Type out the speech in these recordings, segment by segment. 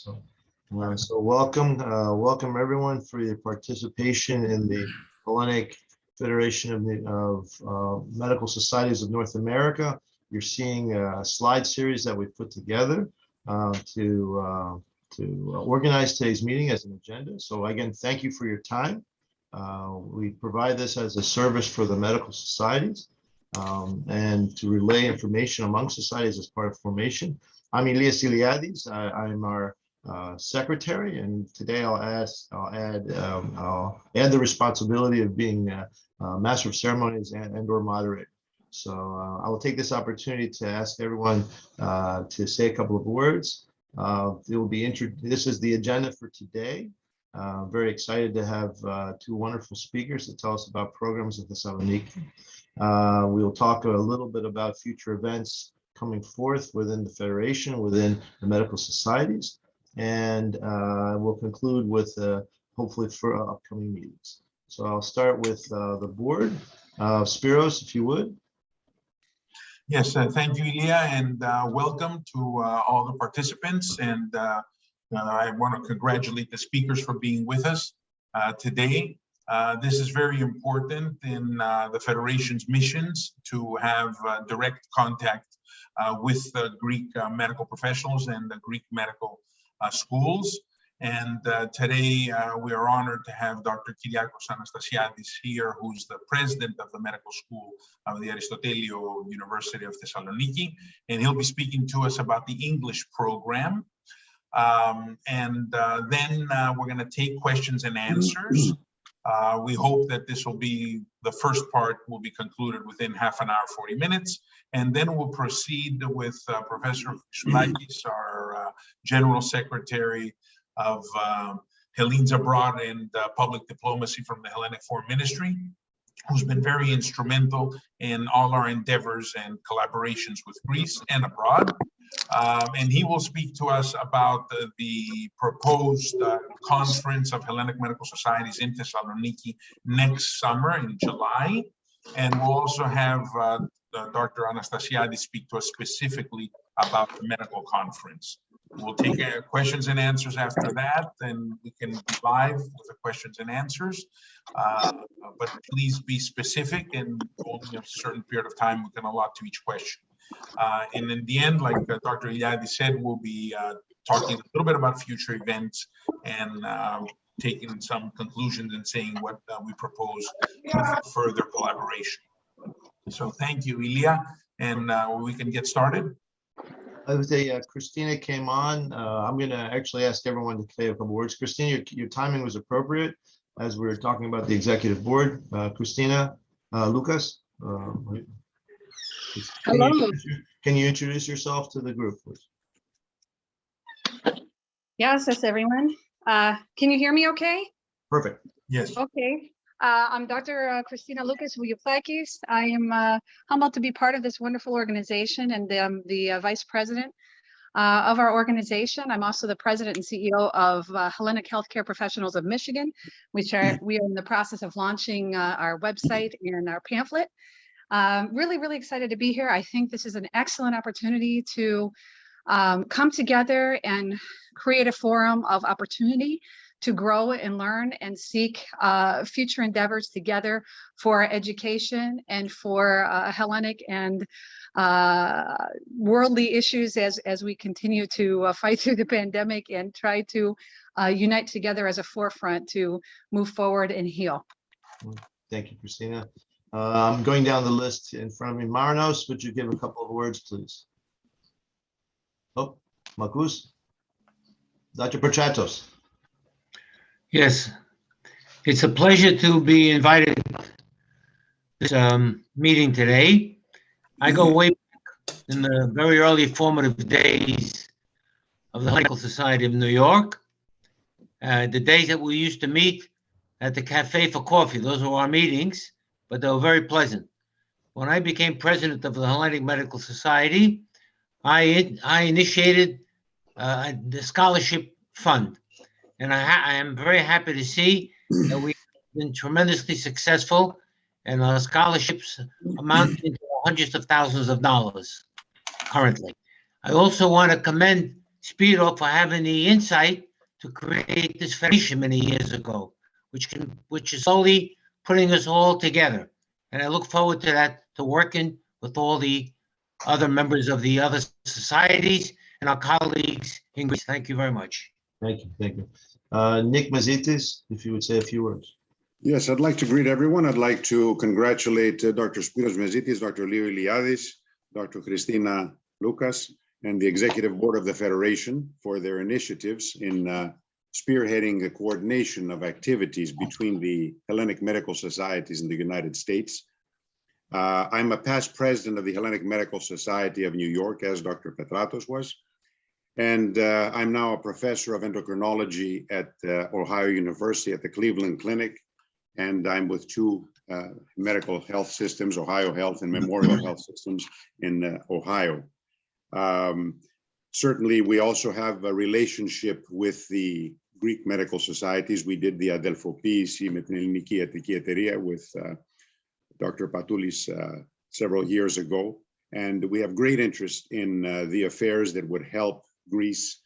So welcome everyone for your participation in the Hellenic Federation of Medical Societies of North America. You're seeing a slide series that we put together to organize today's meeting as an agenda. So again, thank you for your time. We provide this as a service for the medical societies and to relay information among societies as part of formation. I'm Anastasiadis. I'm our secretary, and today I'll add the responsibility of being master of ceremonies and/or moderator. So I will take this opportunity to ask everyone to say a couple of words. This is the agenda for today. Very excited to have two wonderful speakers to tell us about programs at Thessaloniki. We'll talk a little bit about future events coming forth within the Federation, within the medical societies, and we'll conclude with hopefully for upcoming meetings. So I'll start with the board. Spiros, if you would. Yes, thank you, Ilya, and welcome to all the participants. And I want to congratulate the speakers for being with us today. This is very important in the Federation's missions to have direct contact with Greek medical professionals and the Greek medical schools. And today we are honored to have Dr. Kyriakos Anastasiadis here, who's the president of the medical school of the Aristotelio University of Thessaloniki. And he'll be speaking to us about the English program. Then we're going to take questions and answers. We hope that this will be, the first part will be concluded within half an hour, 40 minutes. And then we'll proceed with Professor Chrysoulakis, our General Secretary of Hellenes Abroad and Public Diplomacy from the Hellenic Foreign Ministry, who's been very instrumental in all our endeavors and collaborations with Greece and abroad. And he will speak to us about the proposed conference of Hellenic Medical Societies in Thessaloniki next summer in July. And we'll also have Dr. Anastasiadis speak to us specifically about the medical conference. We'll take questions and answers after that, and we can be live with the questions and answers. But please be specific, and only a certain period of time we can allot to each question. And in the end, like Dr. Iliadis said, we'll be talking a little bit about future events and taking some conclusions and saying what we propose for further collaboration. So thank you, Ilya, and we can get started. I would say Christina came on. I'm going to actually ask everyone to say a couple words. Christina, your timing was appropriate as we were talking about the executive board. Christina, Lucas. Hello. Can you introduce yourself to the group, please? Yes, everyone. Can you hear me okay? Perfect. Yes. Okay. I'm Dr. Christina Lucas Chrysoulakis. I am humbled to be part of this wonderful organization and the vice president of our organization. I'm also the president and CEO of Hellenic Healthcare Professionals of Michigan, we are in the process of launching our website and our pamphlet. Really excited to be here. I think this is an excellent opportunity to come together and create a forum of opportunity to grow and learn and seek future endeavors together for education and for Hellenic and worldly issues as we continue to fight through the pandemic and try to unite together as a forefront to move forward and heal. Thank you, Christina. I'm going down the list in front of me. Marinos, would you give a couple of words, please? Oh, Marcus. Dr. Perchatos. Yes, it's a pleasure to be invited to this meeting today. I go way back in the very early formative days of the Medical Society of New York, the days that we used to meet at the cafe for coffee. Those were our meetings, but they were very pleasant. When I became president of the Hellenic Medical Society, I initiated the scholarship fund. And I am very happy to see that we've been tremendously successful, and our scholarships amount to hundreds of thousands of dollars currently. I also want to commend Spiro for having the insight to create this federation many years ago, which is slowly putting us all together. And I look forward to that, to working with all the other members of the other societies and our colleagues in Greece. Thank you very much. Thank you, thank you. Nick Mazitis, if you would say a few words. Yes, I'd like to greet everyone. I'd like to congratulate Dr. Spiros Mezitis, Dr. Leo Iliadis, Dr. Christina Loukas, and the Executive Board of the Federation for their initiatives in spearheading the coordination of activities between the Hellenic Medical Societies in the United States. I'm a past president of the Hellenic Medical Society of New York, as Dr. Petratos was. And I'm now a professor of endocrinology at Ohio University at the Cleveland Clinic. And I'm with two medical health systems, Ohio Health and Memorial Health Systems in Ohio. Certainly, we also have a relationship with the Greek medical societies. We did the Adelphοποίηση με την Ελληνική Ιατρική Εταιρεία with Dr. Patoulis several years ago. And we have great interest in the affairs that would help Greece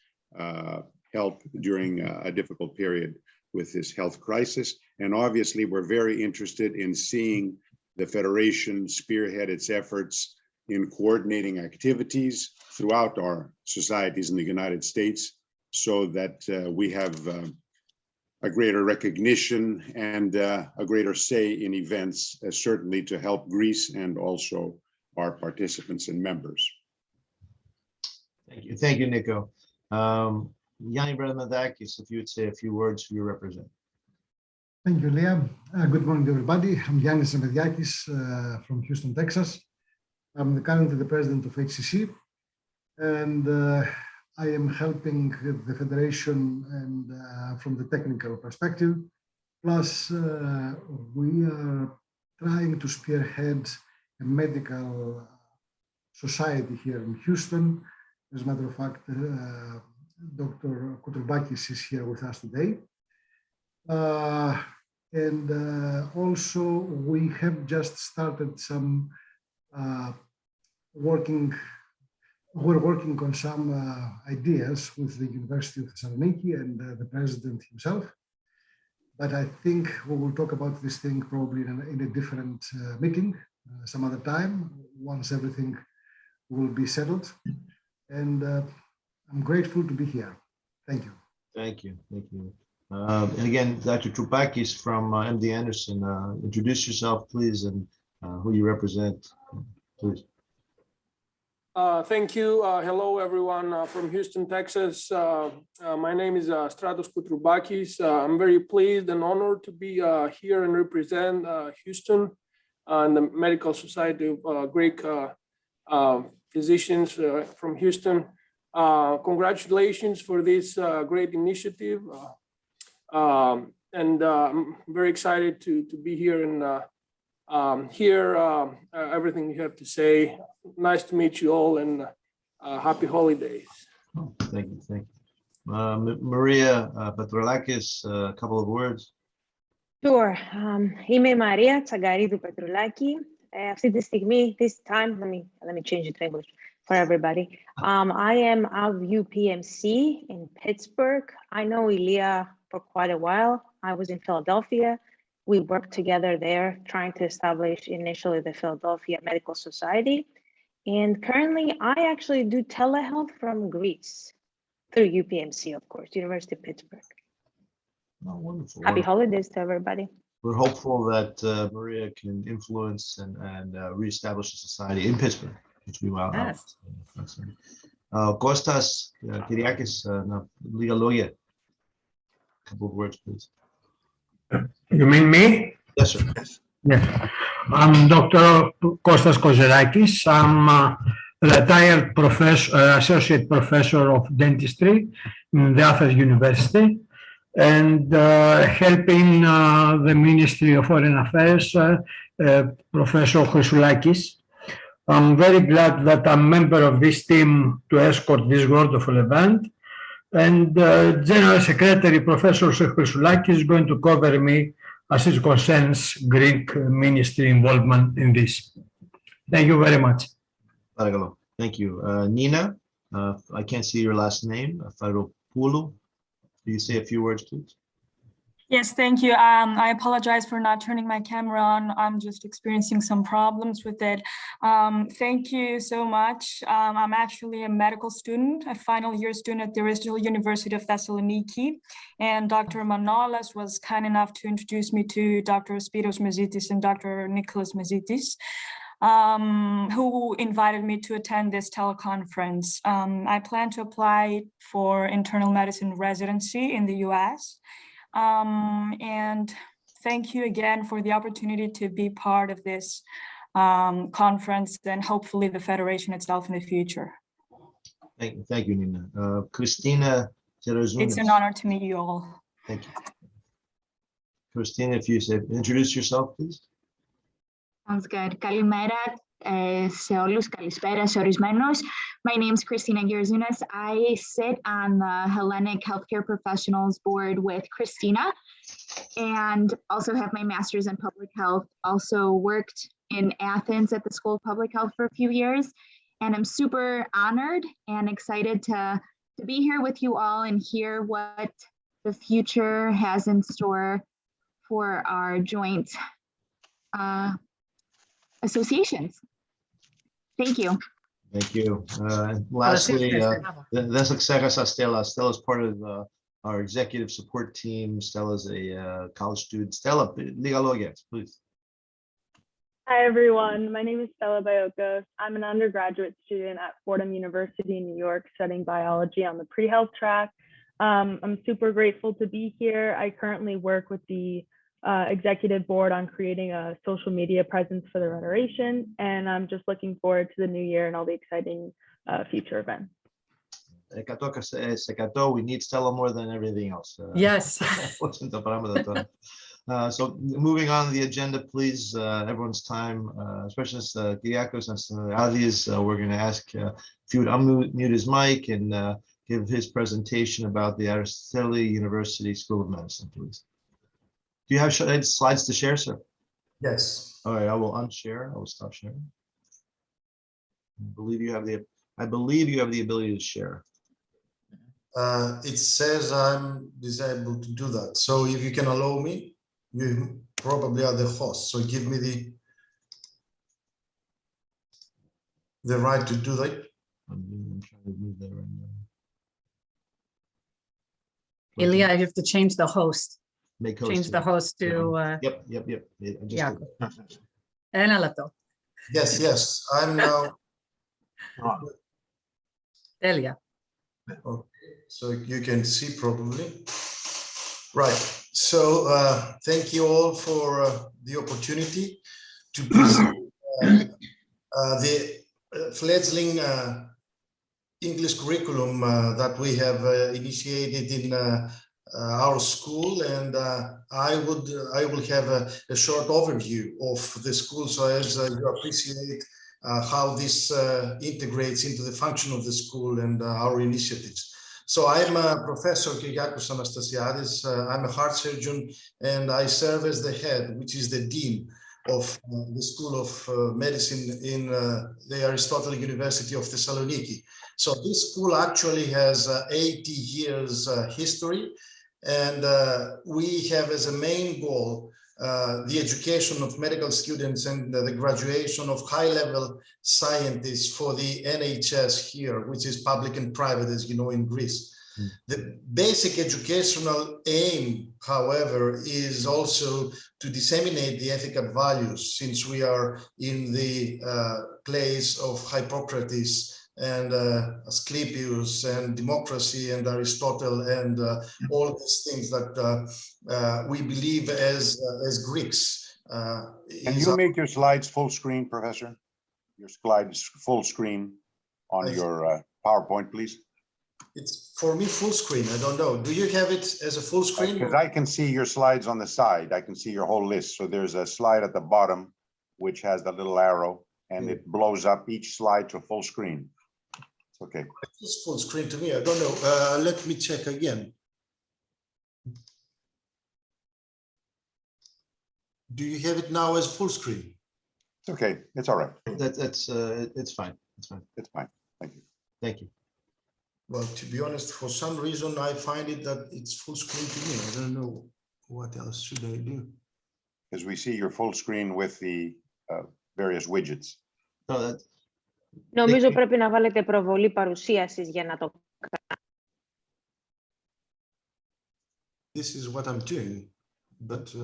help during a difficult period with this health crisis. And obviously, we're very interested in seeing the Federation spearhead its efforts in coordinating activities throughout our societies in the United States so that we have a greater recognition and a greater say in events, certainly to help Greece and also our participants and members. Thank you, Nico. Yanni Bradamadakis, if you would say a few words who you represent. Thank you, Leah. Good morning to everybody. I'm Yannis Bradamadakis from Houston, Texas. I'm currently the president of HCC, and I am helping the Federation and from the technical perspective. Plus, we are trying to spearhead a medical society here in Houston. As a matter of fact, Dr. Chrysoulakis is here with us today. And also, we have just started some we're working on some ideas with the University of Thessaloniki and the president himself. But I think we will talk about this thing probably in a different meeting some other time, once everything will be settled. And I'm grateful to be here. Thank you. Thank you. Thank you. And again, Dr. Troupakis from MD Anderson, introduce yourself, please, and who you represent, please. Thank you. Hello, everyone from Houston, Texas. My name is Stratos Koutroubakis. I'm very pleased and honored to be here and represent Houston and the Medical Society of Greek physicians from Houston. Congratulations for this great initiative. And I'm very excited to be here and hear everything you have to say. Nice to meet you all and happy holidays. Thank you. Thank you. Maria Petrolakis, a couple of words. Sure. Είμαι η Μαρία Τσαγκαρίδου Πετρουλάκη. Αυτή τη στιγμή, this time, let me change it to English for everybody. I am of UPMC in Pittsburgh. I know Ilya for quite a while. I was in Philadelphia. We worked together there, trying to establish initially the Philadelphia Medical Society. And currently, I actually do telehealth from Greece through UPMC, of course, University of Pittsburgh. Oh, wonderful. Happy holidays to everybody. We're hopeful that Maria can influence and reestablish a society in Pittsburgh, which we will. Yes. Kostas Kyriakos, λίγα λόγια. A couple of words, please. You mean me? Yes, sir. Yeah. I'm Dr. Kostas Kozerakis. I'm a retired professor, associate professor of dentistry in the Athens University, and helping the Ministry of Foreign Affairs, Professor Chrysoulakis. I'm very glad that I'm a member of this team to escort this wonderful event. And General Secretary Professor Chrysoulakis is going to cover me as it concerns Greek ministry involvement in this. Thank you very much. Thank you. Nina, I can't see your last name, Faropoulou. Can you say a few words, please? Yes, thank you. I apologize for not turning my camera on. I'm just experiencing some problems with it. Thank you so much. I'm actually a medical student, a final year student at the University of Thessaloniki. And Dr. Manolas was kind enough to introduce me to Dr. Spiros Mezitis and Dr. Nicholas Mezitis, who invited me to attend this teleconference. I plan to apply for internal medicine residency in the US. And thank you again for the opportunity to be part of this conference and hopefully the Federation itself in the future. Thank you, Nina. Christina Gerozounas. It's an honor to meet you all. Thank you. Christina, if you say, introduce yourself, please. Sounds good. Kalimera σε όλους, καλησπέρα σε ορισμένους. My name is Christina Gerozounas. I sit on the Hellenic Healthcare Professionals Board with Christina and also have my master's in public health. Also worked in Athens at the School of Public Health for a few years. And I'm super honored and excited to be here with you all and hear what the future has in store for our joint associations. Thank you. Thank you. Lastly, δεν σε ξέχασα, Stella. Stella is part of our executive support team. Stella is a college student. Stella, λίγα λόγια, please. Hi, everyone. My name is Stella Biokos. I'm an undergraduate student at Fordham University in New York studying biology on the pre-health track. I'm super grateful to be here. I currently work with the executive board on creating a social media presence for the Federation, and I'm just looking forward to the new year and all the exciting future events. 100%, we need Stella more than everything else. Yes. So moving on the agenda, please, everyone's time, especially Kyriakos and Anastasiadis, we're going to ask if you would unmute his mic and give his presentation about the Aristoteli University School of Medicine, please. Do you have slides to share, sir? Yes. All right, I will unshare. I will stop sharing. I believe you have the ability to share. It says I'm disabled to do that. So if you can allow me, you probably are the host. So give me the right to do that. I'm trying to move that right now. Ilya, you have to change the host. Make host. Change the host to Yep. I just did. Ένα λεπτό. Yes. I'm now. Τέλεια. Okay, so you can see probably. Right. So thank you all for the opportunity to present the fledgling English curriculum that we have initiated in our school, and I will have a short overview of the school so as you appreciate how this integrates into the function of the school and our initiatives. So I'm Professor Kyriakos Anastasiadis. I'm a heart surgeon, and I serve as the head, which is the dean of the School of Medicine in the Aristotle University of Thessaloniki. So this school actually has 80 years history, and we have as a main goal the education of medical students and the graduation of high-level scientists for the NHS here, which is public and private, as you know, in Greece. The basic educational aim, however, is also to disseminate the ethical values, since we are in the place of Hippocrates and Asclepius and democracy and Aristotle and all these things that we believe as Greeks. Can you make your slides full screen, Professor? Your slides full screen on your PowerPoint, please. It's for me full screen. I don't know. Do you have it as a full screen? Because I can see your slides on the side. I can see your whole list. So there's a slide at the bottom which has the little arrow, and it blows up each slide to full screen. Okay. It's full screen to me. I don't know. Let me check again. Do you have it now as full screen? It's okay. It's all right. It's fine. It's fine. It's fine. Thank you. Thank you. Well, to be honest, for some reason, I find it that it's full screen to me. I don't know what else should I do. Because we see your full screen with the various widgets. No, that, Νομίζω πρέπει να βάλετε προβολή παρουσίασης για να το this is what I'm doing, but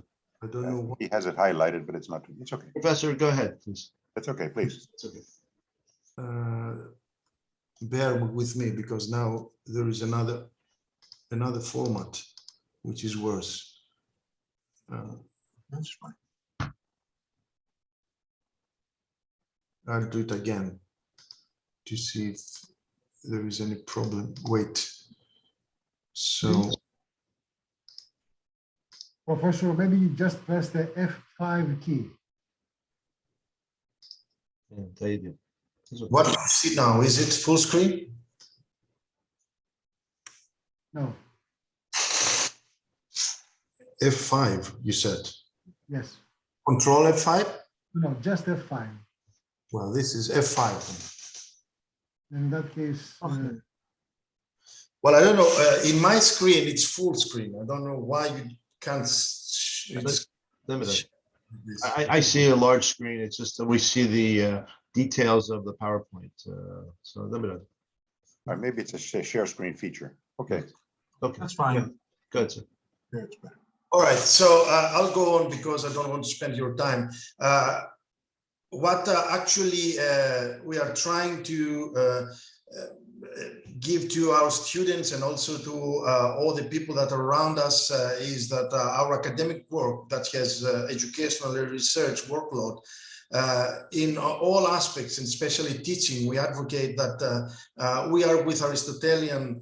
I don't know what. He has it highlighted, but it's not. It's okay. Professor, go ahead, please. That's okay, please. It's okay. Bear with me because now there is another format which is worse. That's fine. I'll do it again to see if there is any problem. Wait. So, Professor, maybe you just press the F5 key. yeah, there you go. What do you see now? Is it full screen? No, F5, you said. yes. Control F5? No, just F5. Well, this is F5. In that case, Well, I don't know. In my screen, it's full screen. I don't know why you can't. I see a large screen. It's just that we see the details of the PowerPoint. So limited. Or maybe it's a share screen feature. Okay. Okay, That's fine. good. Sir. Yeah, it's better. All right, so I'll go on because I don't want to spend your time. What actually we are trying to give to our students and also to all the people that are around us is that our academic work that has educational and research workload in all aspects, and especially teaching, we advocate that we are with Aristotelian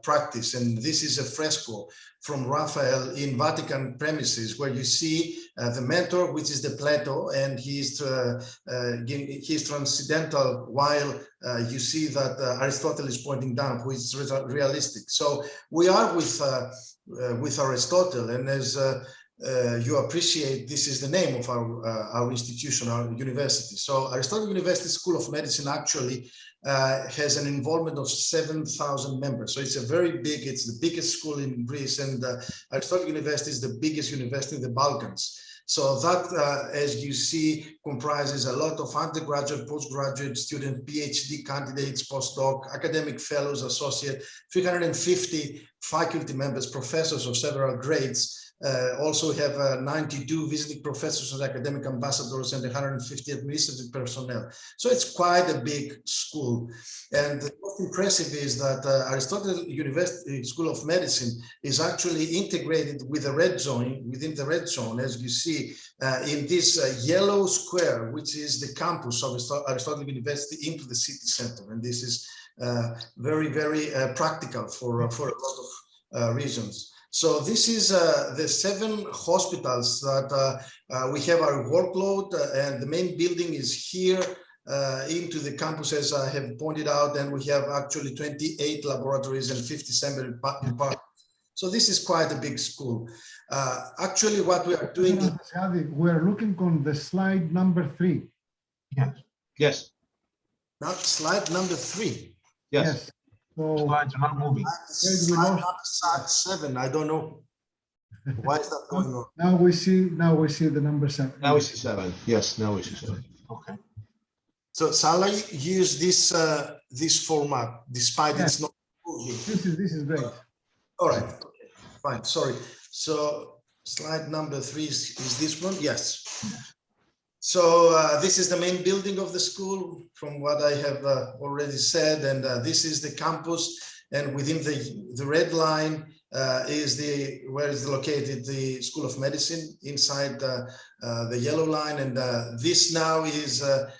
practice, and this is a fresco from Raphael in Vatican premises, where you see the mentor, which is the Plato, and he's transcendental, while you see that Aristotle is pointing down, who is realistic. So we are with Aristotle, and as you appreciate, this is the name of our institution, our university. So Aristotle University School of Medicine actually has an involvement of 7,000 members. So it's a very big, it's the biggest school in Greece, and Aristotle University is the biggest university in the Balkans. So that, as you see, comprises a lot of undergraduate, postgraduate student, PhD candidates, postdoc, academic fellows, associate, 350 faculty members, professors of several grades. Also we have 92 visiting professors and academic ambassadors and 150 administrative personnel. So it's quite a big school. And the most impressive is that Aristotle University School of Medicine is actually integrated with the red zone, within the red zone, as you see in this yellow square, which is the campus of Aristotle University into the city center. And this is very, very practical for a lot of reasons. So this is the 7 hospitals that we have our workload, and the main building is here into the campus, as I have pointed out, and we have actually 28 laboratories and 57 departments. So this is quite a big school. Actually, what we are doing. We're looking on the slide number 3. Yes. Yes. Not slide number 3. Yes. So Slides are not moving. Slide number 7. I don't know. Why is that going on? now we see the number 7. Now we see 7. Yes, now we see 7. Okay. So shall I use this format despite it's not moving? This is great. All right. Okay. Fine. Sorry. So slide number 3 is this one? Yes. So this is the main building of the school, from what I have already said, and this is the campus, and within the red line is where is located the School of Medicine inside the yellow line, and this now is a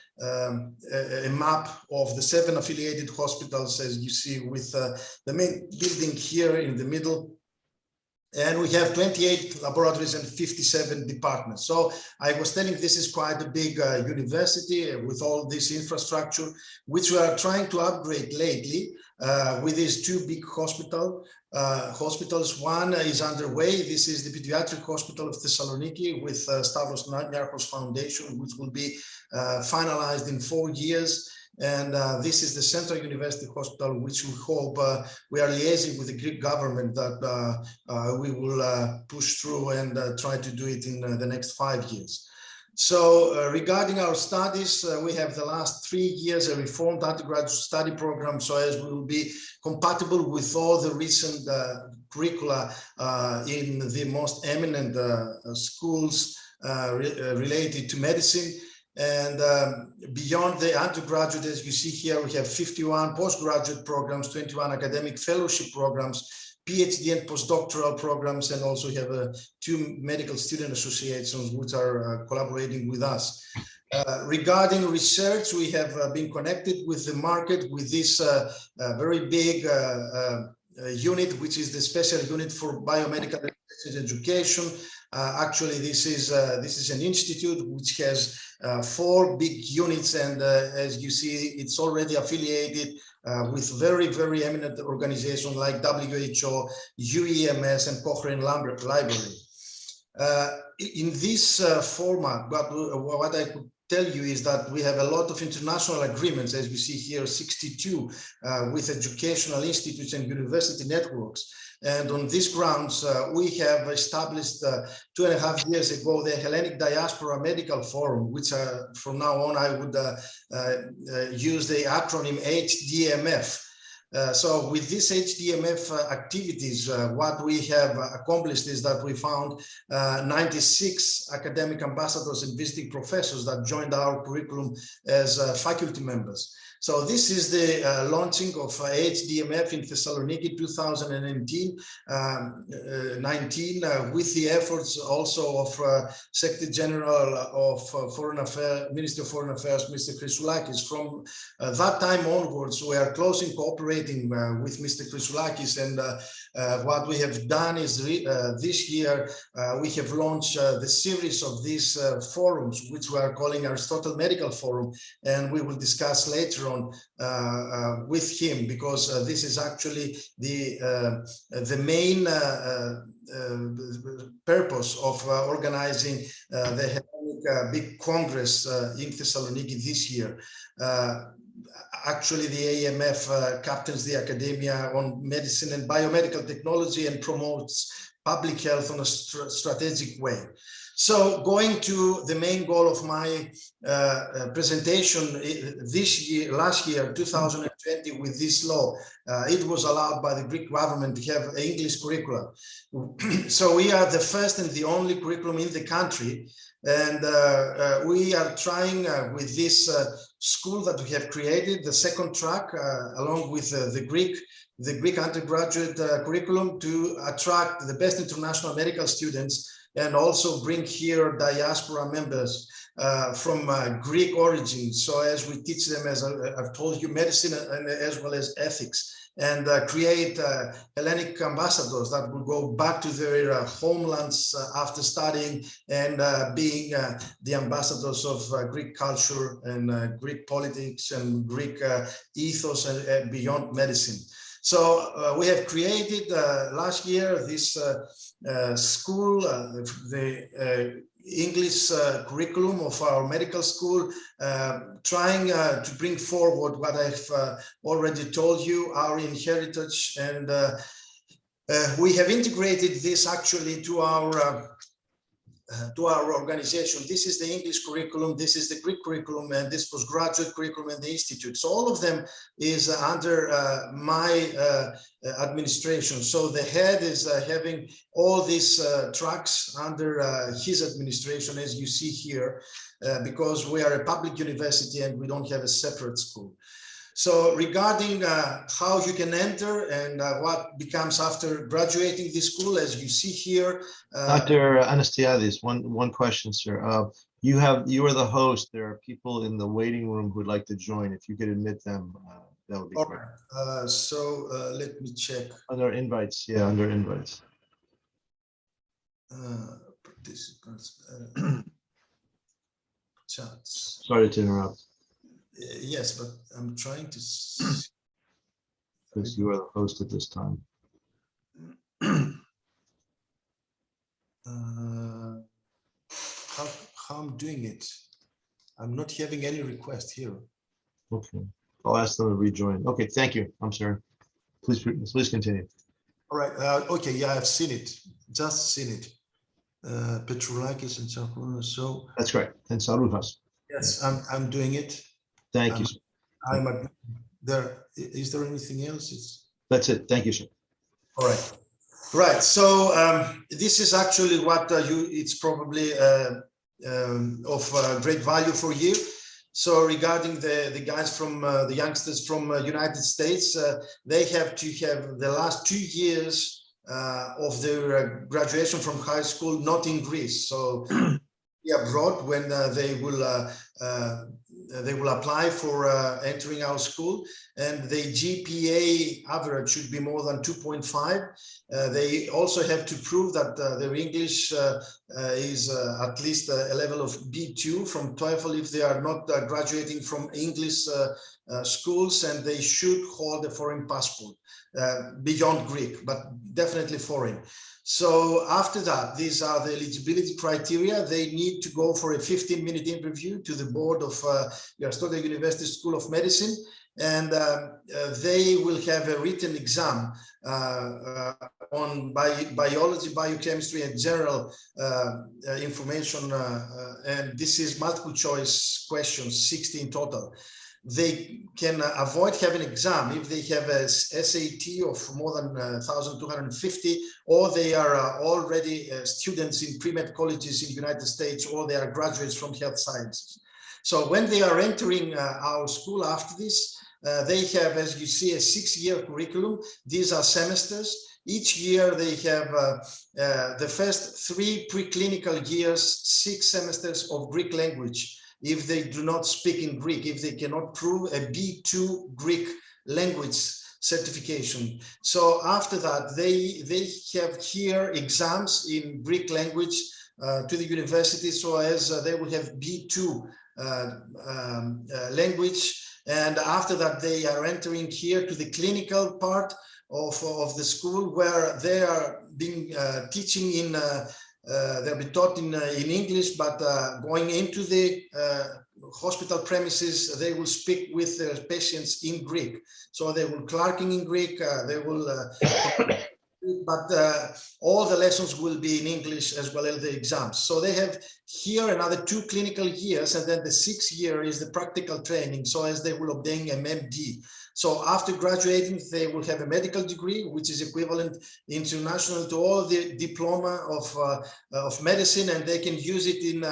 map of the 7 affiliated hospitals, as you see, with the main building here in the middle. And we have 28 laboratories and 57 departments. So I was telling this is quite a big university with all this infrastructure, which we are trying to upgrade lately with these 2 big hospitals. One is underway. This is the Pediatric Hospital of Thessaloniki with Stavros Niarchos Foundation, which will be finalized in 4 years. And this is the Central University Hospital, which we hope we are liaising with the Greek government that we will push through and try to do it in the next 5 years. So regarding our studies, we have the last 3 years a reformed undergraduate study program, so as we will be compatible with all the recent curricula in the most eminent schools related to medicine. And beyond the undergraduate, as you see here, we have 51 postgraduate programs, 21 academic fellowship programs, PhD and postdoctoral programs, and also have 2 medical student associations which are collaborating with us. Regarding research, we have been connected with the market with this very big unit, which is the special unit for biomedical education. Actually, this is an institute which has 4 big units, and as you see, it's already affiliated with very, very eminent organizations like WHO, UEMS, and Cochrane Library. In this format, what I could tell you is that we have a lot of international agreements, as we see here, 62 with educational institutes and university networks. And on these grounds, we have established 2.5 years ago the Hellenic Diaspora Medical Forum, which from now on I would use the acronym HDMF. So with these HDMF activities, what we have accomplished is that we found 96 academic ambassadors and visiting professors that joined our curriculum as faculty members. So this is the launching of HDMF in Thessaloniki 2019, with the efforts also of Secretary General of Foreign Affairs, Ministry of Foreign Affairs, Mr. Chrysoulakis. From that time onwards, we are closely cooperating with Mr. Chrysoulakis, and what we have done is this year we have launched the series of these forums, which we are calling Aristotle Medical Forum, and we will discuss later on with him, because this is actually the main purpose of organizing the Hellenic Big Congress in Thessaloniki this year. Actually, the AMF captains the academia on medicine and biomedical technology and promotes public health in a strategic way. So going to the main goal of my presentation last year, 2020, with this law, it was allowed by the Greek government to have an English curriculum. So we are the first and the only curriculum in the country. And we are trying with this school that we have created, the second track, along with the Greek undergraduate curriculum, to attract the best international medical students and also bring here diaspora members from Greek origin. So as we teach them, as I've told you, medicine and as well as ethics, and create Hellenic ambassadors that will go back to their homelands after studying and being the ambassadors of Greek culture and Greek politics and Greek ethos and beyond medicine. So we have created last year this school, the English curriculum of our medical school, trying to bring forward what I've already told you, our heritage, and we have integrated this actually to our organization. This is the English curriculum, this is the Greek curriculum, and this postgraduate curriculum and the institute. So all of them is under my administration. So the head is having all these tracks under his administration, as you see here, because we are a public university and we don't have a separate school. So regarding how you can enter and what becomes after graduating this school, as you see here. Dr. Anastasiadis, one question, sir. You are the host. There are people in the waiting room who'd like to join. If you could admit them, that would be great. So let me check. Under invites, yeah, under invites. Participants, chats. Sorry to interrupt. Yes, but I'm trying to. Because you are the host at this time. How I'm doing it? I'm not having any request here. Okay, I'll ask them to rejoin. Okay, thank you. I'm sorry. Please continue. All right. Okay. Yeah, I've seen it. Just seen it. Petroulakis and Chakounas. So That's right. And Sarutas. yes, I'm doing it. Thank you, sir. I'm at there. Is there anything else? That's it. Thank you, sir. All right. Right. So this is actually what it's probably of great value for you. So regarding the guys from the youngsters from United States, they have to have the last 2 years of their graduation from high school not in Greece. So abroad when they will apply for entering our school, and the GPA average should be more than 2.5. They also have to prove that their English is at least a level of B2 from TOEFL if they are not graduating from English schools, and they should hold a foreign passport beyond Greek, but definitely foreign. So after that, these are the eligibility criteria. They need to go for a 15-minute interview to the board of Aristotle University School of Medicine, and they will have a written exam on biology, biochemistry, and general information. And this is multiple choice questions, 16 total. They can avoid having an exam if they have a SAT of more than 1,250, or they are already students in pre-med colleges in the United States, or they are graduates from health sciences. So when they are entering our school after this, they have, as you see, a 6-year curriculum. These are semesters. Each year they have the first 3 preclinical years, 6 semesters of Greek language. If they do not speak in Greek, if they cannot prove a B2 Greek language certification. So after that, they have here exams in Greek language to the university, so as they will have B2 language. And after that, they are entering here to the clinical part of the school, where they are being teaching in they'll be taught in English, but going into the hospital premises, they will speak with their patients in Greek. So they will clerking in Greek, they will, but all the lessons will be in English as well as the exams. So they have here another 2 clinical years, and then the 6th year is the practical training, so as they will obtain an MD. So after graduating, they will have a medical degree, which is equivalent international to all the diploma of medicine, and they can use it in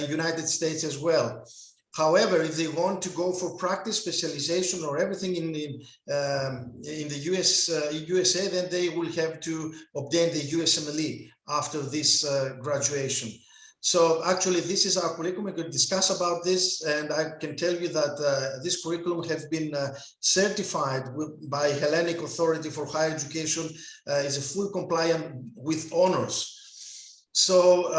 United States as well. However, if they want to go for practice, specialization, or everything in the USA, then they will have to obtain the USMLE after this graduation. So actually, this is our curriculum. We could discuss about this, and I can tell you that this curriculum has been certified by Hellenic Authority for Higher Education, is a full compliant with honors. So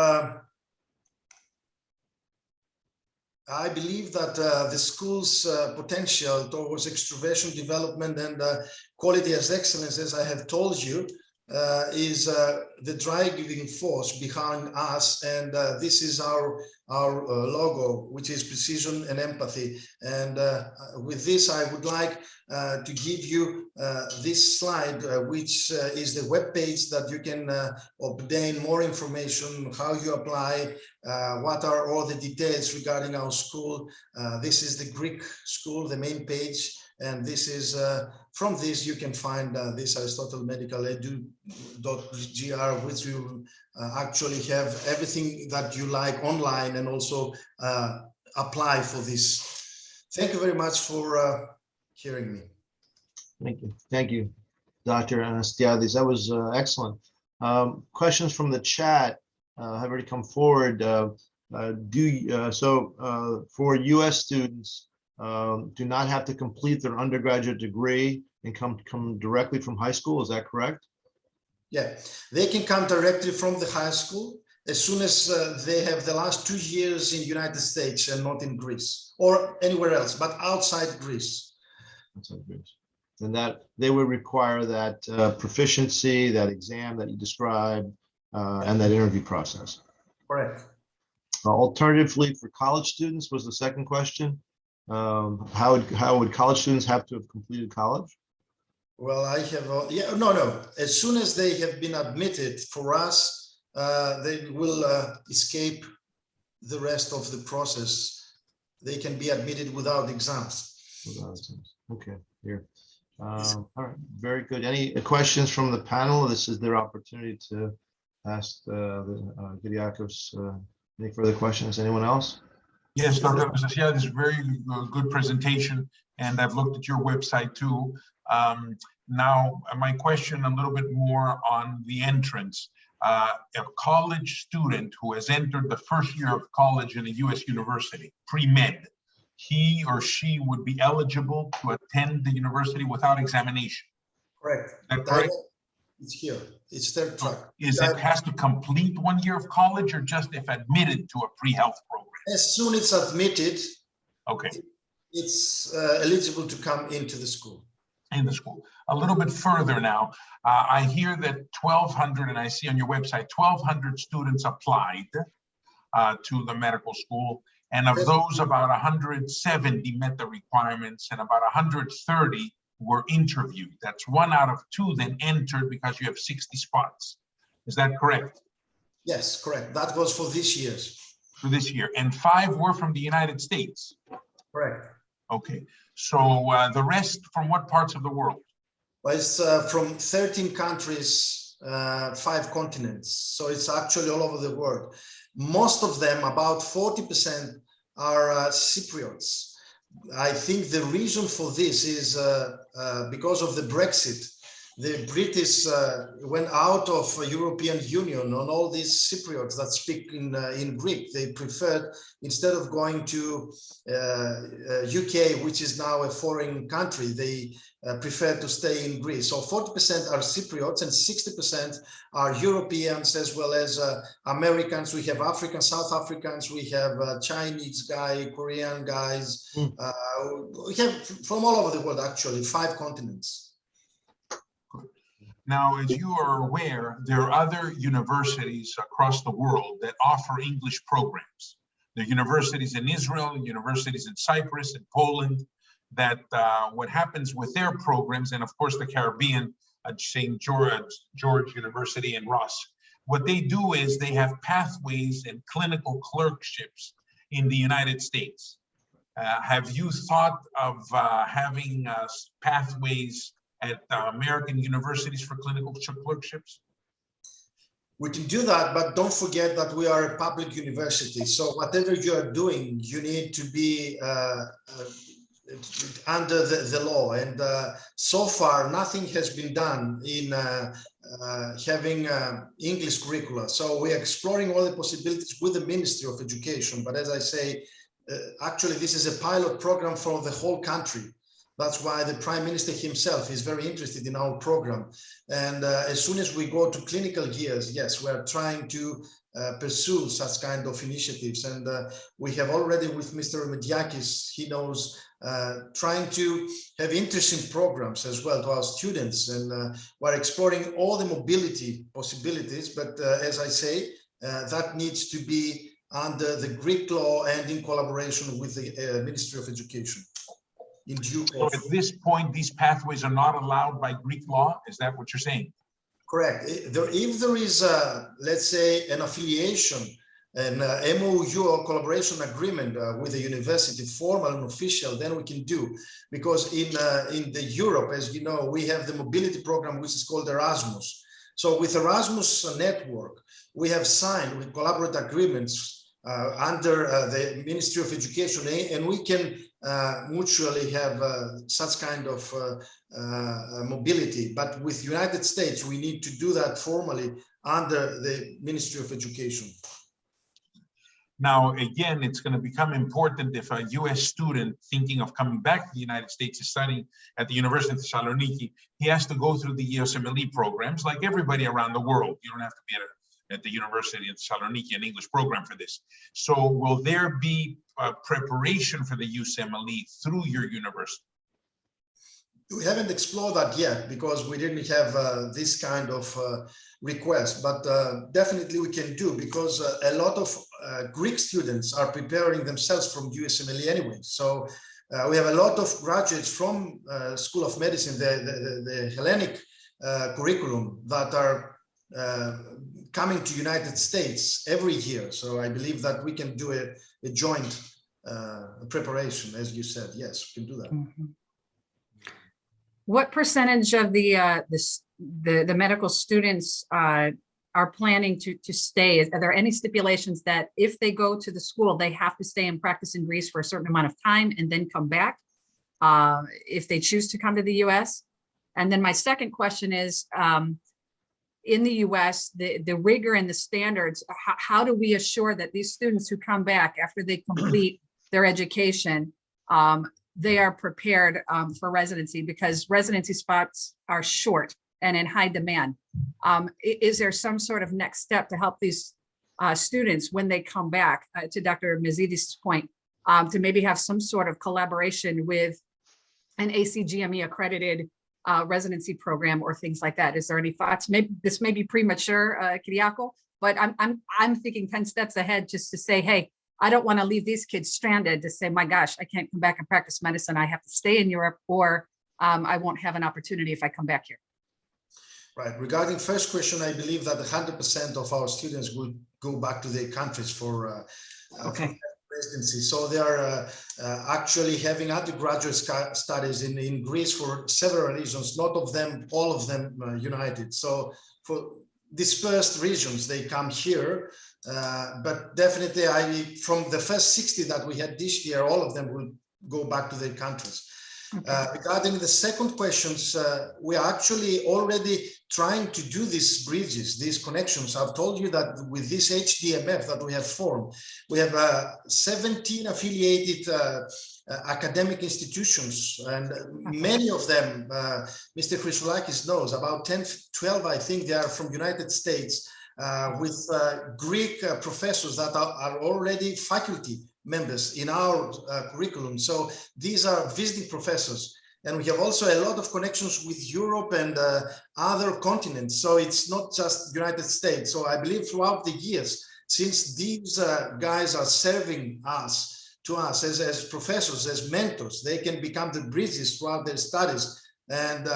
I believe that the school's potential towards extroversion development and quality as excellence, as I have told you, is the driving force behind us, and this is our logo, which is precision and empathy. And with this, I would like to give you this slide, which is the web page that you can obtain more information, how you apply, what are all the details regarding our school. This is the Greek school, the main page. And this is, from this, you can find this Aristotle Medical Edu.gr, which will actually have everything that you like online, and also apply for this. Thank you very much for hearing me. Thank you. Thank you, Dr. Anastasiadis. That was excellent. Questions from the chat have already come forward. For US students, do not have to complete their undergraduate degree and come directly from high school. Is that correct? Yeah, they can come directly from the high school as soon as they have the last 2 years in the United States and not in Greece or anywhere else, but outside Greece. Outside Greece. And that they would require that proficiency, that exam that you described, and that interview process. Correct. Alternatively, for college students was the second question. How would college students have to have completed college? Well, I have, no. As soon as they have been admitted, for us, they will escape the rest of the process. They can be admitted without exams. Without exams. Okay, here. All right, very good. Any questions from the panel? This is their opportunity to ask Kyriakos any further questions. Anyone else? Yes, Dr. Anastasiadis, very good presentation, and I've looked at your website too. Now, my question a little bit more on the entrance. A college student who has entered the first year of college in a U.S. university, pre-med, he or she would be eligible to attend the university without examination. Correct. Is that correct? It's here. It's third track. Is it has to complete 1 year of college or just if admitted to a pre-health program? As soon as it's admitted, okay, it's eligible to come into the school. In the school. A little bit further now, I hear that 1,200, and I see on your website, 1,200 students applied to the medical school. And of those, about 170 met the requirements and about 130 were interviewed. That's 1 out of 2 then entered because you have 60 spots. Is that correct? Yes, correct. That was for this year's. For this year. And 5 were from the United States. Correct. Okay. So the rest from what parts of the world? Well, it's from 13 countries, 5 continents. So it's actually all over the world. Most of them, about 40%, are Cypriots. I think the reason for this is because of the Brexit. The British went out of European Union on all these Cypriots that speak in Greek. They preferred, instead of going to UK, which is now a foreign country, they prefer to stay in Greece. So 40% are Cypriots and 60% are Europeans as well as Americans. We have Africans, South Africans, we have Chinese guy, Korean guys. We have from all over the world, actually, 5 continents. Now, as you are aware, there are other universities across the world that offer English programs. There are universities in Israel, universities in Cyprus, and Poland, that what happens with their programs, and of course the Caribbean, St. George University and Ross, what they do is they have pathways and clinical clerkships in the United States. Have you thought of having pathways at American universities for clinical clerkships? We can do that, but don't forget that we are a public university. So whatever you are doing, you need to be under the law. And so far, nothing has been done in having English curricula. So we are exploring all the possibilities with the Ministry of Education. But as I say, actually, this is a pilot program for the whole country. That's why the Prime Minister himself is very interested in our program. And as soon as we go to clinical years, yes, we're trying to pursue such kind of initiatives. And we have already with Mr. Mediakis, he knows, trying to have interesting programs as well to our students. And we're exploring all the mobility possibilities. But as I say, that needs to be under the Greek law and in collaboration with the Ministry of Education. So at this point, these pathways are not allowed by Greek law? Is that what you're saying? Correct. If there is, let's say, an affiliation, an MOU or collaboration agreement with the university, formal and official, then we can do. Because in the Europe, as you know, we have the mobility program, which is called Erasmus. So with Erasmus network, we have signed with collaborative agreements under the Ministry of Education, and we can mutually have such kind of mobility. But with United States, we need to do that formally under the Ministry of Education. Now, again, it's going to become important if a US student thinking of coming back to the United States is studying at the University of Thessaloniki, he has to go through the USMLE programs like everybody around the world. You don't have to be at the University of Thessaloniki, an English program for this. So will there be preparation for the USMLE through your university? We haven't explored that yet because we didn't have this kind of request, but definitely we can do, because a lot of Greek students are preparing themselves from USMLE anyway. So We have a lot of graduates from School of Medicine, the Hellenic curriculum, that are coming to United States every year. So I believe that we can do a joint preparation, as you said. Yes, we can do that. Mhm. What percentage of the medical students are planning to stay? Are there any stipulations that if they go to the school, they have to stay and practice in Greece for a certain amount of time and then come back if they choose to come to the US? And then my second question is, in the US, the rigor and the standards, how do we assure that these students who come back after they complete their education, they are prepared for residency, because residency spots are short and in high demand? Is there some sort of next step to help these students when they come back, to Dr. Mazidis' point, to maybe have some sort of collaboration with an ACGME accredited residency program or things like that? Is there any thoughts? Maybe this may be premature, Kyriakos, but I'm thinking 10 steps ahead, just to say, hey, I don't want to leave these kids stranded to say, my gosh, I can't come back and practice medicine. I have to stay in Europe, or I won't have an opportunity if I come back here. Right. Regarding first question, I believe that 100% of our students will go back to their countries for residency. So they are actually having undergraduate studies in Greece for several reasons, not all of them united. So for dispersed regions, they come here, but definitely from the first 60 that we had this year, all of them will go back to their countries. Regarding the second questions, we are actually already trying to do these bridges, these connections. I've told you that with this HDMF that we have formed, we have 17 affiliated academic institutions, and many of them, Mr. Chrysoulakis knows, about 10, 12, I think they are from United States, with Greek professors that are already faculty members in our curriculum. So these are visiting professors. And we have also a lot of connections with Europe and other continents. So it's not just United States. So I believe throughout the years, since these guys are serving to us as professors, as mentors, they can become the bridges throughout their studies and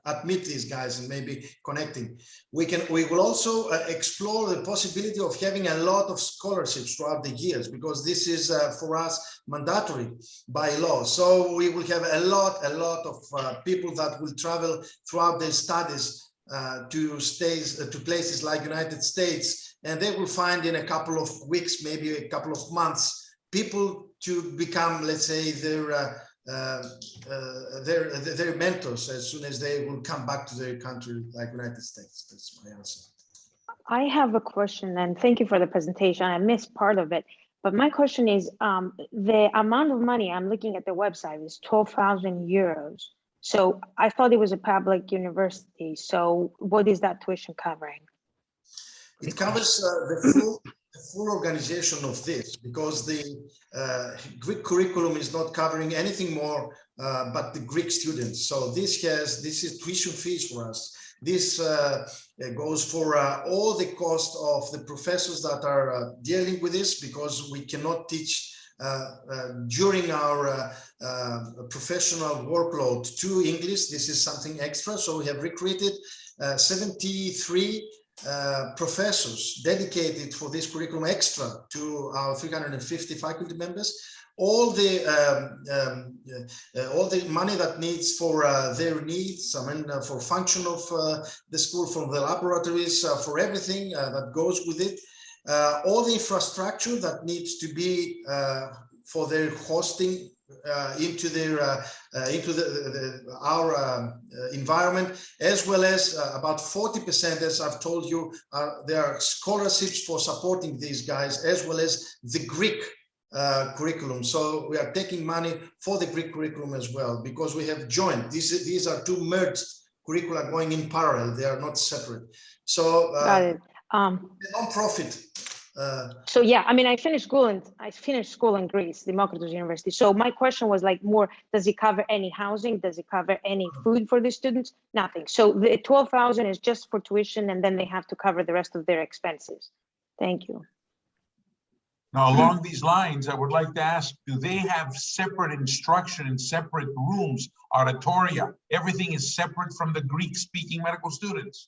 admit these guys and maybe connecting. We will also explore the possibility of having a lot of scholarships throughout the years, because this is for us mandatory by law. So we will have a lot of people that will travel throughout their studies to places like United States, and they will find in a couple of weeks, maybe a couple of months, people to become, let's say, their mentors as soon as they will come back to their country, like United States. That's my answer. I have a question, and thank you for the presentation. I missed part of it, but my question is, the amount of money, I'm looking at the website, is 12,000 euros. So I thought it was a public university. So what is that tuition covering? It covers the full organization of this, because the Greek curriculum is not covering anything more but the Greek students. So this is tuition fees for us. This goes for all the cost of the professors that are dealing with this, because we cannot teach during our professional workload to English. This is something extra. So we have recruited 73 professors dedicated for this curriculum, extra to our 350 faculty members. All the money that needs for their needs, I mean, for function of the school, from the laboratories, for everything that goes with it, all the infrastructure that needs to be for their hosting into our environment, as well as about 40%, as I've told you, there are scholarships for supporting these guys, as well as the Greek curriculum. So we are taking money for the Greek curriculum as well, because we have joined. These are two merged curricula going in parallel. They are not separate. So non-profit. So yeah, I mean, I finished school in Greece, Demokritos University. So my question was like more, does it cover any housing? Does it cover any food for the students? Nothing. So the 12,000 is just for tuition, and then they have to cover the rest of their expenses. Thank you. Now, along these lines, I would like to ask, do they have separate instruction in separate rooms, auditoria? Everything is separate from the Greek-speaking medical students?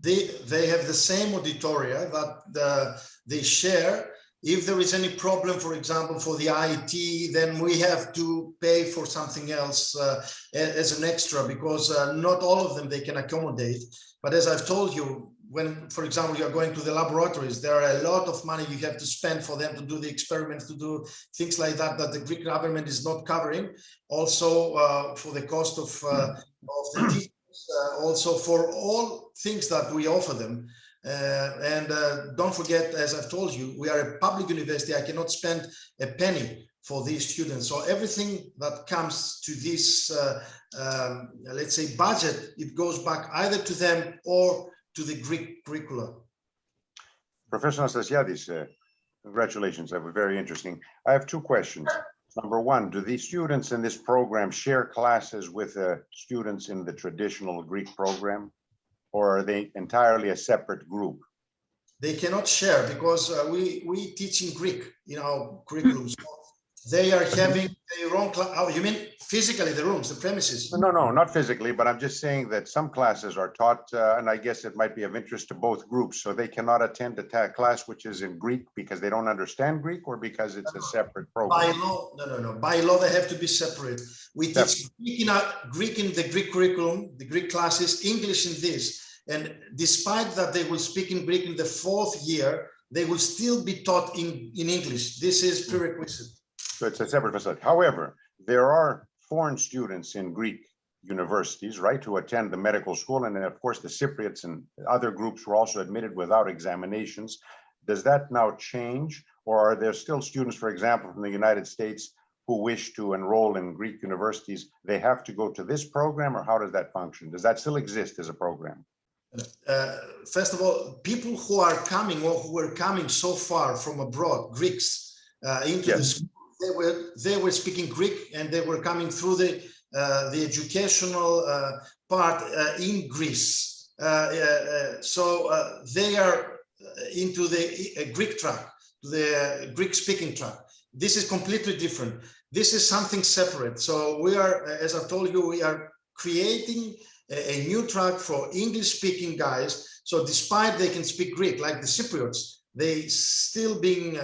They have the same auditoria that they share. If there is any problem, for example, for the IT, then we have to pay for something else as an extra, because not all of them they can accommodate. But as I've told you, when, for example, you're going to the laboratories, there are a lot of money you have to spend for them to do the experiments, to do things like that, that the Greek government is not covering. Also for the cost of the teachers, also for all things that we offer them. And don't forget, as I've told you, we are a public university. I cannot spend a penny for these students. So everything that comes to this, let's say, budget, it goes back either to them or to the Greek curricula. Professor Anastasiadis, congratulations. That was very interesting. I have two questions. Number one, do the students in this program share classes with students in the traditional Greek program, or are they entirely a separate group? They cannot share because we teach in Greek in our curriculum. So they are having their own class. Oh, you mean physically the rooms, the premises? No, not physically, but I'm just saying that some classes are taught, and I guess it might be of interest to both groups. So they cannot attend a class which is in Greek because they don't understand Greek, or because it's a separate program? By law, no. By law, they have to be separate. We teach Greek in the Greek curriculum, the Greek classes, English in this. And despite that they will speak in Greek in the 4th year, they will still be taught in English. This is prerequisite. So it's a separate facility. However, there are foreign students in Greek universities, right, who attend the medical school. And then, of course, the Cypriots and other groups were also admitted without examinations. Does that now change? Or are there still students, for example, from the United States who wish to enroll in Greek universities? They have to go to this program, or how does that function? Does that still exist as a program? First of all, people who are coming or who were coming so far from abroad, Greeks, into the school, they were speaking Greek, and they were coming through the educational part in Greece. So they are into the Greek track, the Greek speaking track. This is completely different. This is something separate. So we are, as I've told you, we are creating a new track for English speaking guys. So despite they can speak Greek, like the Cypriots, they still being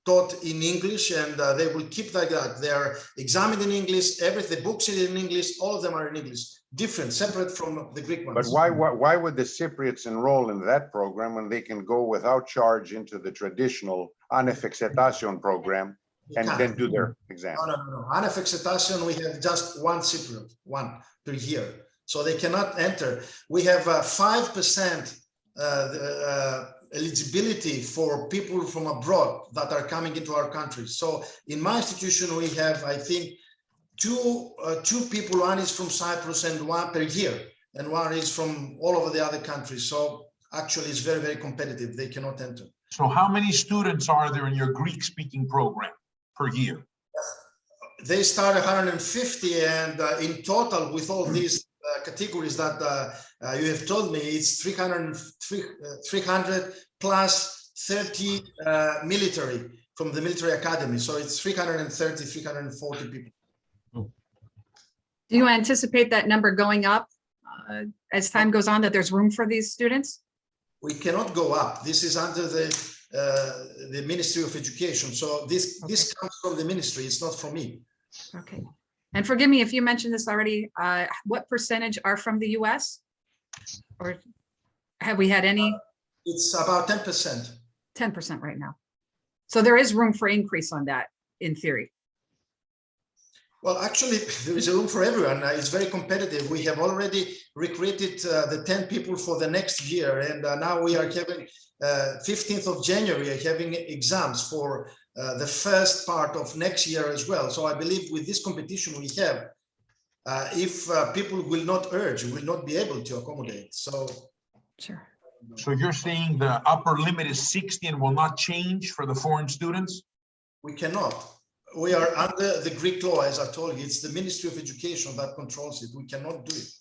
taught in English, and they will keep like that. They are examined in English, the books are in English, all of them are in English, different, separate from the Greek ones. But why would the Cypriots enroll in that program when they can go without charge into the traditional Anefexetation program and then do their exam? No. Anefexetation, we have just one Cypriot, one per year. So they cannot enter. We have 5% eligibility for people from abroad that are coming into our country. So in my institution, we have, I think, two people. One is from Cyprus and one per year, and one is from all over the other countries. So actually, it's very, very competitive. They cannot enter. So how many students are there in your Greek-speaking program per year? They start 150, and in total, with all these categories that you have told me, it's 300 plus 30 military from the military academy. So it's 330, 340 people. Do you anticipate that number going up as time goes on, that there's room for these students? We cannot go up. This is under the Ministry of Education. So this comes from the ministry. It's not from me. Okay. And forgive me if you mentioned this already, what percentage are from the US? Or have we had any? It's about 10%. 10% right now. So there is room for increase on that in theory. Well, actually, there is a room for everyone. It's very competitive. We have already recruited the 10 people for the next year. And now we are having 15th of January, having exams for the first part of next year as well. So I believe with this competition we have, if people will not urge, will not be able to accommodate. So, sure. So you're saying the upper limit is 60 and will not change for the foreign students? We cannot. We are under the Greek law, as I told you. It's the Ministry of Education that controls it. We cannot do it.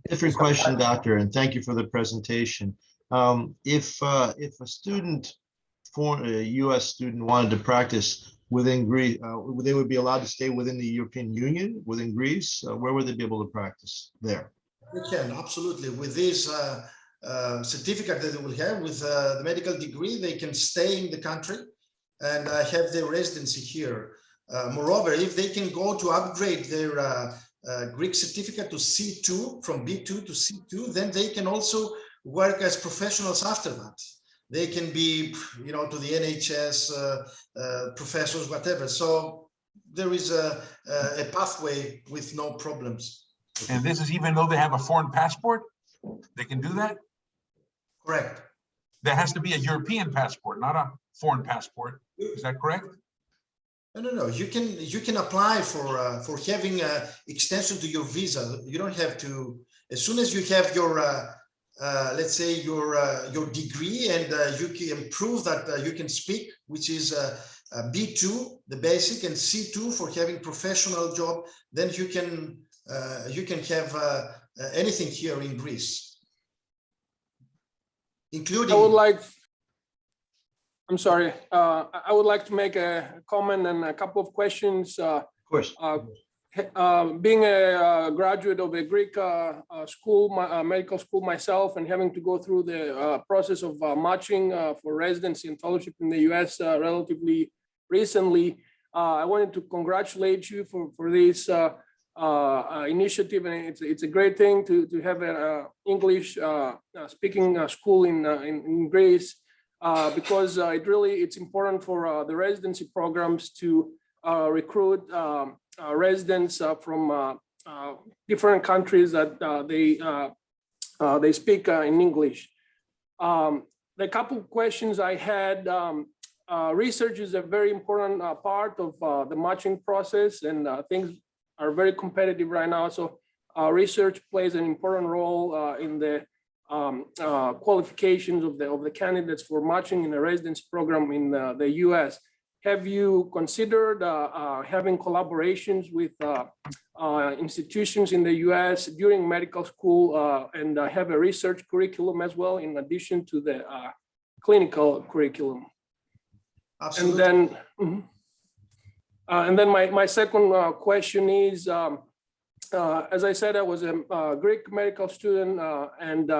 Different question, Doctor, and thank you for the presentation. If a student U.S. student wanted to practice within Greece, they would be allowed to stay within the European Union, within Greece? Where would they be able to practice there? We can, absolutely. With this certificate that they will have, with the medical degree, they can stay in the country and have their residency here. Moreover, if they can go to upgrade their Greek certificate to C2, from B2 to C2, then they can also work as professionals after that. They can be, to the NHS, professors, whatever. So there is a pathway with no problems. And this is even though they have a foreign passport, they can do that? Correct. There has to be a European passport, not a foreign passport. Is that correct? No. You can apply for having extension to your visa. You don't have to. As soon as you have your let's say your degree, and you can prove that you can speak, which is B2, the basic, and C2 for having professional job, then you can have anything here in Greece, including. I'm sorry. I would like to make a comment and a couple of questions. Of course. Being a graduate of a Greek school, medical school myself, and having to go through the process of matching for residency and fellowship in the US relatively recently, I wanted to congratulate you for this initiative, and it's a great thing to have an English speaking school in Greece, because it's important for the residency programs to recruit residents from different countries that they speak in English. The couple of questions I had, research is a very important part of the matching process, and things are very competitive right now. So research plays an important role in the qualifications of the candidates for matching in a residency program in the US. Have you considered having collaborations with institutions in the US during medical school and have a research curriculum as well, in addition to the clinical curriculum? Absolutely. And then my second question is, as I said, I was a Greek medical student, and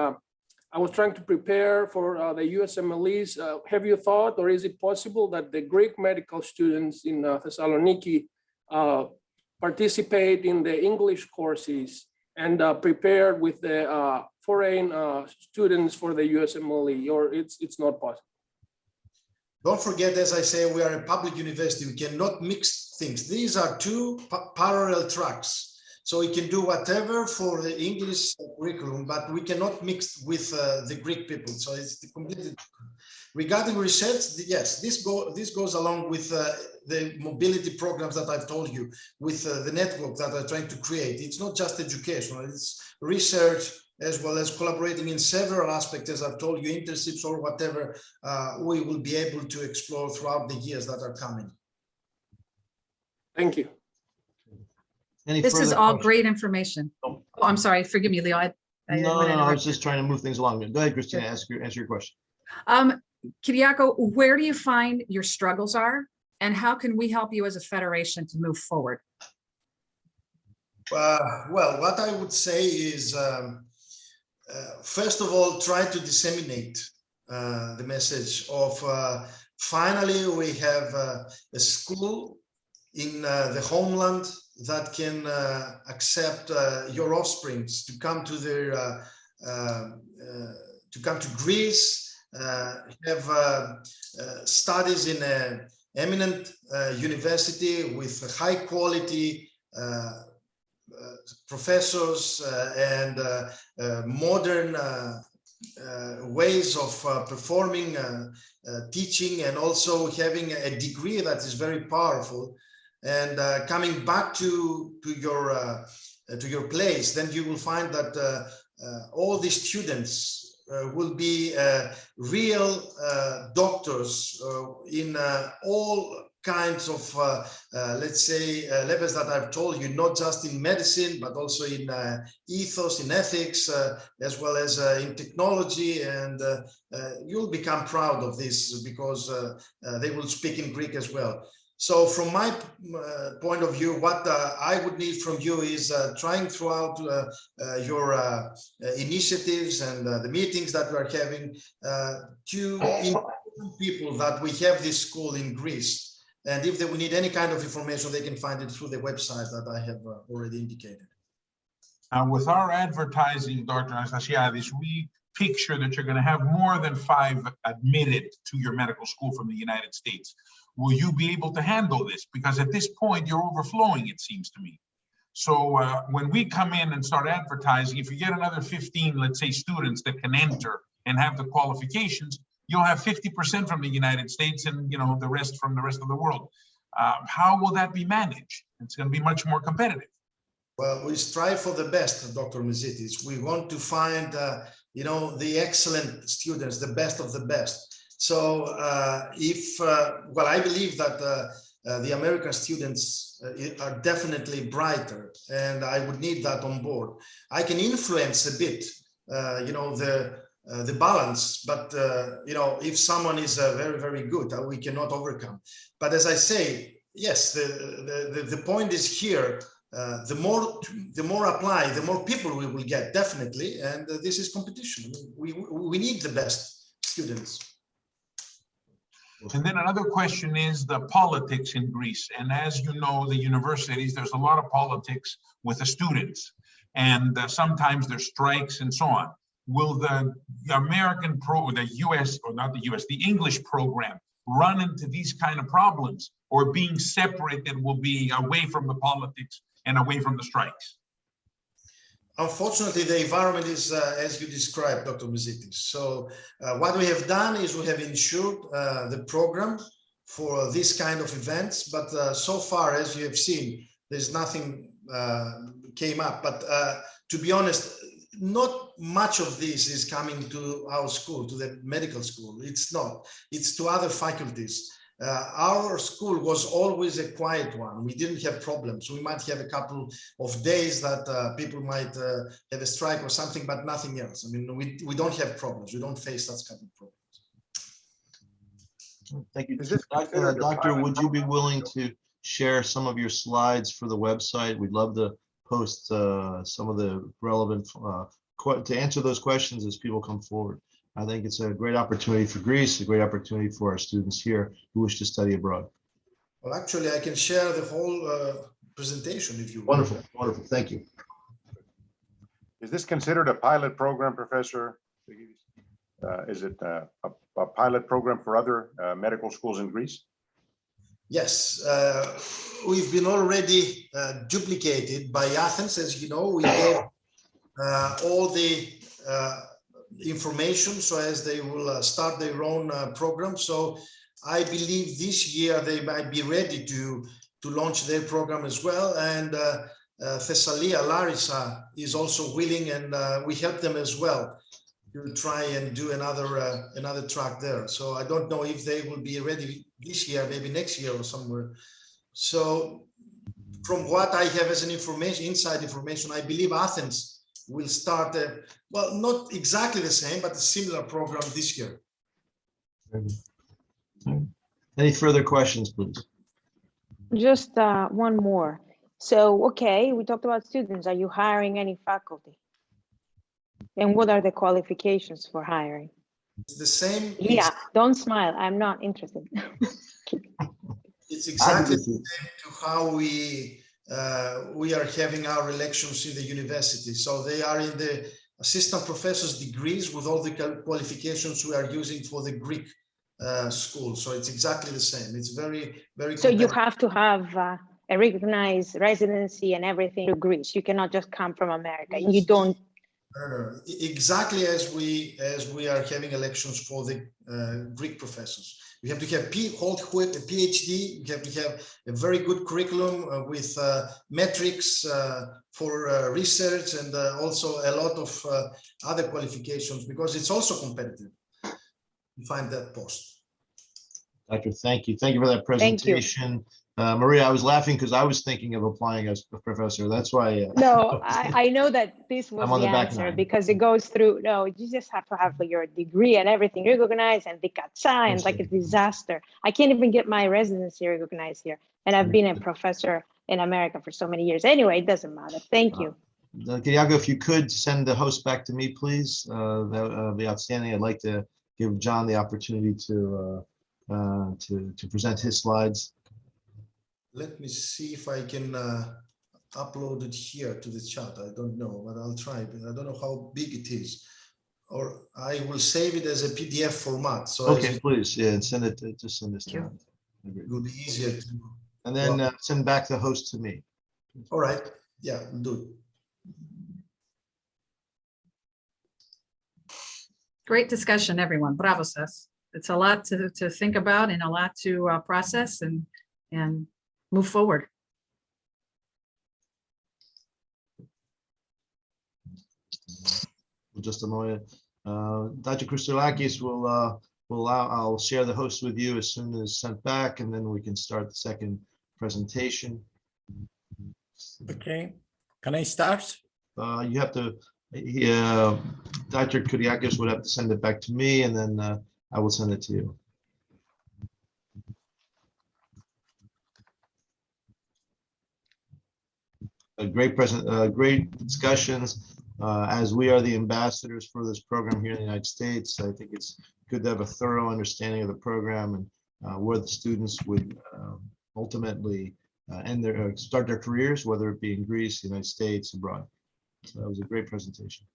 I was trying to prepare for the USMLEs. Have you thought, or is it possible that the Greek medical students in Thessaloniki participate in the English courses and prepare with the foreign students for the USMLE, or it's not possible? Don't forget, as I say, we are a public university. We cannot mix things. These are two parallel tracks. So we can do whatever for the English curriculum, but we cannot mix with the Greek people. So it's completely different. Regarding research, yes, this goes along with the mobility programs that I've told you, with the network that I'm trying to create. It's not just educational, it's research, as well as collaborating in several aspects, as I've told you, internships or whatever we will be able to explore throughout the years that are coming. Thank you. This is all great information. Oh, I'm sorry. Forgive me, Leo. No, I was just trying to move things along. Go ahead, Christina, answer your question. Kyriakos, where do you find your struggles are, and how can we help you as a federation to move forward? Well, what I would say is, first of all, try to disseminate the message of finally we have a school in the homeland that can accept your offsprings to come to their to come to Greece, have studies in an eminent university with high quality professors and modern ways of performing teaching, and also having a degree that is very powerful. And coming back to your place, then you will find that all the students will be real doctors in all kinds of, let's say, levels that I've told you, not just in medicine, but also in ethos, in ethics, as well as in technology. And you'll become proud of this because they will speak in Greek as well. So from my point of view, what I would need from you is trying throughout your initiatives and the meetings that we are having to inform people that we have this school in Greece. And if they will need any kind of information, they can find it through the website that I have already indicated. With our advertising, Dr. Anastasiadis, we picture that you're going to have more than 5 admitted to your medical school from the United States. Will you be able to handle this? Because at this point, you're overflowing, it seems to me. So when we come in and start advertising, if you get another 15, let's say, students that can enter and have the qualifications, you'll have 50% from the United States and the rest from the rest of the world. How will that be managed? It's going to be much more competitive. Well, we strive for the best, Dr. Mizitis. We want to find, the excellent students, the best of the best. So well, I believe that the American students are definitely brighter, and I would need that on board. I can influence a bit, the balance, but if someone is very, very good, we cannot overcome. But as I say, yes, the point is here. The more apply, the more people we will get, definitely, and this is competition. We need the best students. And then another question is the politics in Greece. And as you know, the universities, there's a lot of politics with the students, and sometimes there's strikes and so on. Will the American the US, or not the US, the English program run into these kind of problems, or being separated will be away from the politics and away from the strikes? Unfortunately, the environment is as you described, Dr. Mizitis. So what we have done is we have ensured the program for this kind of events, but so far, as you have seen, there's nothing came up. But to be honest, not much of this is coming to our school, to the medical school. It's not. It's to other faculties. Our school was always a quiet one. We didn't have problems. We might have a couple of days that people might have a strike or something, but nothing else. I mean, we don't have problems. We don't face such kind of problems. Thank you. Doctor, would you be willing to share some of your slides for the website? We'd love to post some of the relevant, to answer those questions as people come forward. I think it's a great opportunity for Greece, a great opportunity for our students here who wish to study abroad. Well, actually, I can share the whole presentation if you want. Wonderful, wonderful. Thank you. Is this considered a pilot program, Professor? Is it a pilot program for other medical schools in Greece? Yes, we've been already duplicated by Athens. As you know, we gave all the information so as they will start their own program. So I believe this year they might be ready to launch their program as well. And Thessalia, Larissa is also willing, and we help them as well to try and do another track there. So I don't know if they will be ready this year, maybe next year or somewhere. So from what I have as an inside information, I believe Athens will start, well, not exactly the same, but a similar program this year. Any further questions, please? Just one more. So, okay, we talked about students. Are you hiring any faculty? And what are the qualifications for hiring? It's the same. Yeah, don't smile. I'm not interested. It's exactly the same to how we are having our elections in the university. So they are in the assistant professor's degrees with all the qualifications we are using for the Greek school. So it's exactly the same. It's very, very. So you have to have a recognized residency and everything to Greece. You cannot just come from America. You don't. Exactly as we are having elections for the Greek professors. We have to have hold a PhD. We have to have a very good curriculum with metrics for research, and also a lot of other qualifications, because it's also competitive to find that post. Doctor, thank you. Thank you for that Thank you. presentation. Maria, I was laughing because I was thinking of applying as a professor. That's why. No, I know that this was I'm on the the back answer nine. because it goes through, no, you just have to have your degree and everything recognized and the CATSA and like a disaster. I can't even get my residency recognized here. And I've been a professor in America for so many years. Anyway, it doesn't matter. Thank you. Kyriakos, if you could send the host back to me, please, that would be outstanding. I'd like to give John the opportunity to present his slides. Let me see if I can upload it here to the chat. I don't know, but I'll try. But I don't know how big it is, or I will save it as a PDF format. So Okay, please, yeah, and send it. Just send this to me. it will be easier to. And then send back the host to me. All right. Yeah, I'll do it. Great discussion, everyone. Bravo, Sess. It's a lot to think about and a lot to process and move forward. Just a moment. Dr. Chrysoulakis I'll share the host with you as soon as sent back, and then we can start the second presentation. Okay, can I start? You have to, Dr. Kyriakos would have to send it back to me, and then I will send it to you. Great discussions. As we are the ambassadors for this program here in the United States, I think it's good to have a thorough understanding of the program and where the students would ultimately start their careers, whether it be in Greece, the United States, abroad. So that was a great presentation.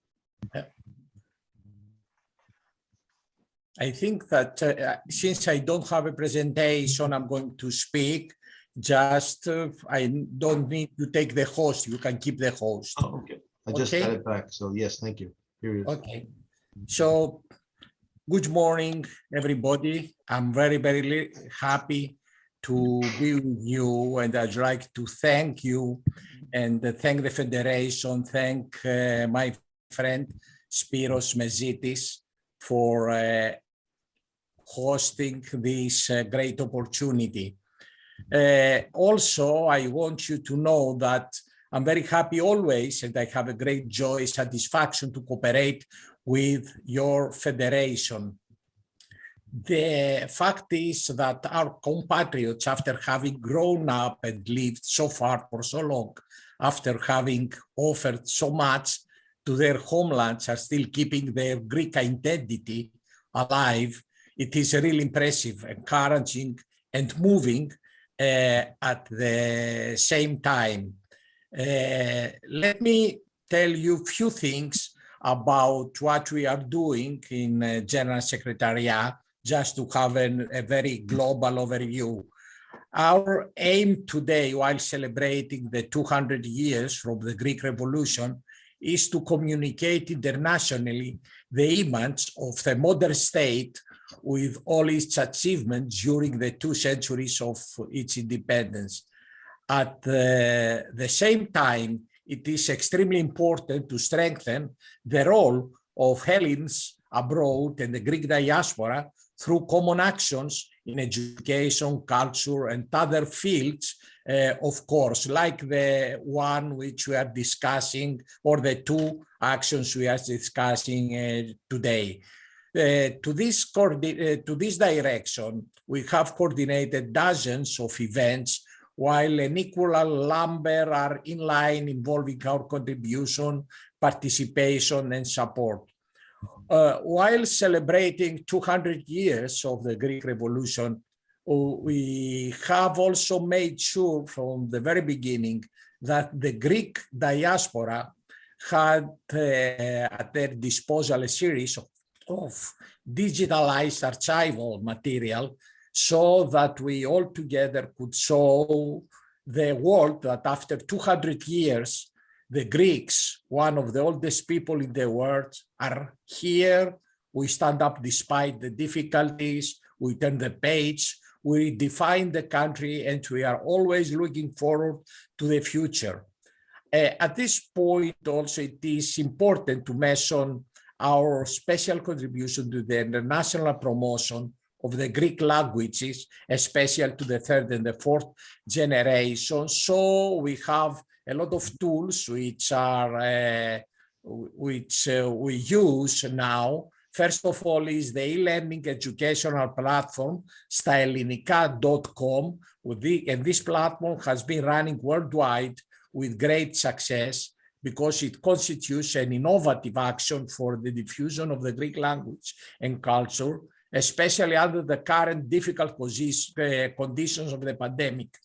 I think that since I don't have a presentation, I'm going to speak. Just I don't need to take the host. You can keep the host. Oh, okay. I just got it back. So yes, thank you. Here it is. Okay. So good morning, everybody. I'm very, very happy to be with you, and I'd like to thank you and thank the Federation, thank my friend Spiros Mezitis for hosting this great opportunity. Also, I want you to know that I'm very happy always, and I have a great joy, satisfaction to cooperate with your federation. The fact is that our compatriots, after having grown up and lived so far for so long, after having offered so much to their homelands, are still keeping their Greek identity alive. It is really impressive, encouraging, and moving at the same time. Let me tell you a few things about what we are doing in General Secretariat, just to have a very global overview. Our aim today, while celebrating the 200 years from the Greek Revolution, is to communicate internationally the image of the modern state with all its achievements during the 2 centuries of its independence. At the same time, it is extremely important to strengthen the role of Hellenes abroad and the Greek diaspora through common actions in education, culture, and other fields, of course, like the one which we are discussing, or the 2 actions we are discussing today. To this direction, we have coordinated dozens of events, while an equal number are in line, involving our contribution, participation, and support. While celebrating 200 years of the Greek Revolution, we have also made sure from the very beginning that the Greek diaspora had at their disposal a series of digitalized archival material, so that we all together could show the world that after 200 years, the Greeks, one of the oldest people in the world, are here. We stand up despite the difficulties, we turn the page, we define the country, and we are always looking forward to the future. At this point also, it is important to mention our special contribution to the international promotion of the Greek languages, especially to the third and the fourth generation. So we have a lot of tools which are we use now. First of all is the e-learning educational platform, stylenica.com, and this platform has been running worldwide with great success because it constitutes an innovative action for the diffusion of the Greek language and culture, especially under the current difficult conditions of the pandemic.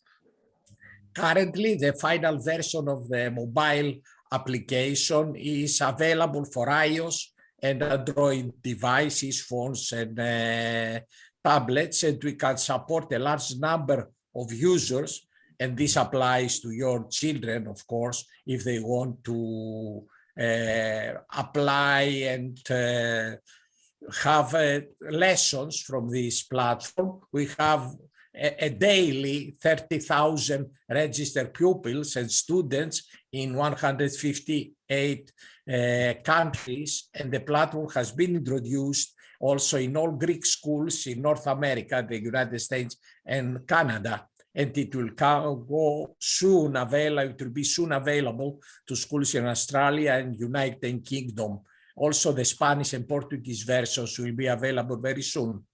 Currently, the final version of the mobile application is available for iOS and Android devices, phones, and tablets, and we can support a large number of users. And this applies to your children, of course, if they want to apply and have lessons from this platform. We have a daily 30,000 registered pupils and students in 158 countries, and the platform has been introduced also in all Greek schools in North America, the United States, and Canada. And it will be soon available to schools in Australia and United Kingdom. Also, the Spanish and Portuguese versions will be available very soon.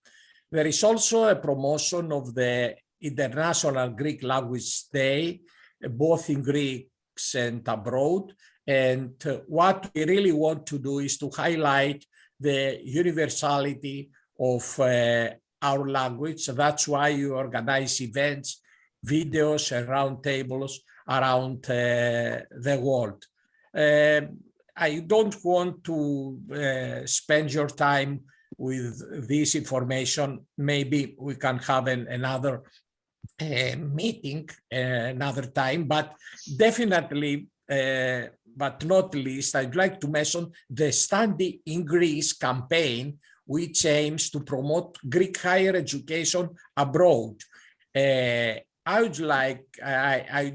There is also a promotion of the International Greek Language Day, both in Greeks and abroad. And what we really want to do is to highlight the universality of our language. That's why you organize events, videos, and roundtables around the world. I don't want to spend your time with this information. Maybe we can have another meeting another time, but definitely, but not least, I'd like to mention the Study in Greece campaign, which aims to promote Greek higher education abroad. I'd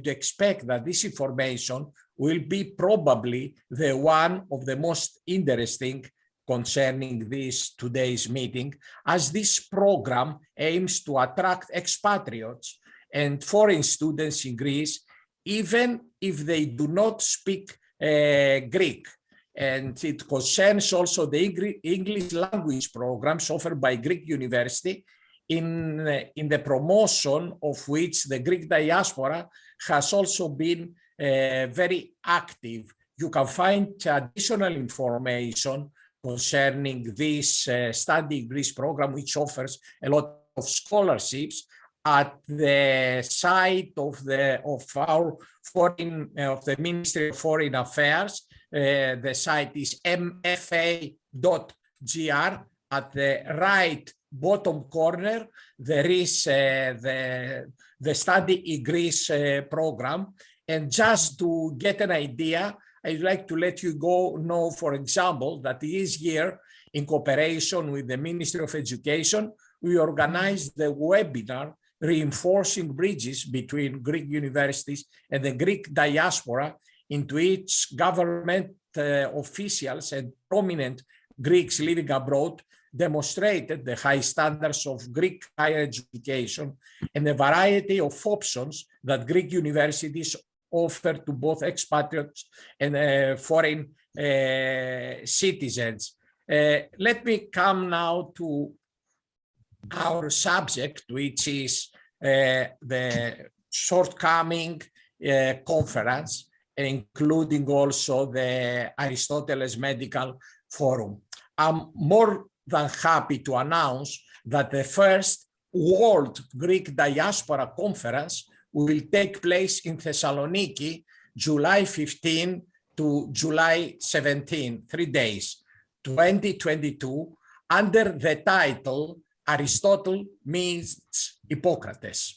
expect that this information will be probably the one of the most interesting concerning this today's meeting, as this program aims to attract expatriates and foreign students in Greece, even if they do not speak Greek. And it concerns also the English language programs offered by Greek University, in the promotion of which the Greek diaspora has also been very active. You can find additional information concerning this Study in Greece program, which offers a lot of scholarships, at the site of the Ministry of Foreign Affairs. The site is mfa.gr. At the right bottom corner, there is the Study in Greece program. And just to get an idea, I'd like to let you know, for example, that this year, in cooperation with the Ministry of Education, we organized the webinar Reinforcing Bridges Between Greek Universities and the Greek Diaspora, into which government officials and prominent Greeks living abroad demonstrated the high standards of Greek higher education and the variety of options that Greek universities offer to both expatriates and foreign citizens. Let me come now to our subject, which is the shortcoming conference, including also the Hellenic Medical Forum. I'm more than happy to announce that the first World Greek Diaspora Conference will take place in Thessaloniki, July 15 to July 17, 3 days, 2022, under the title Aristotle Meets Hippocrates.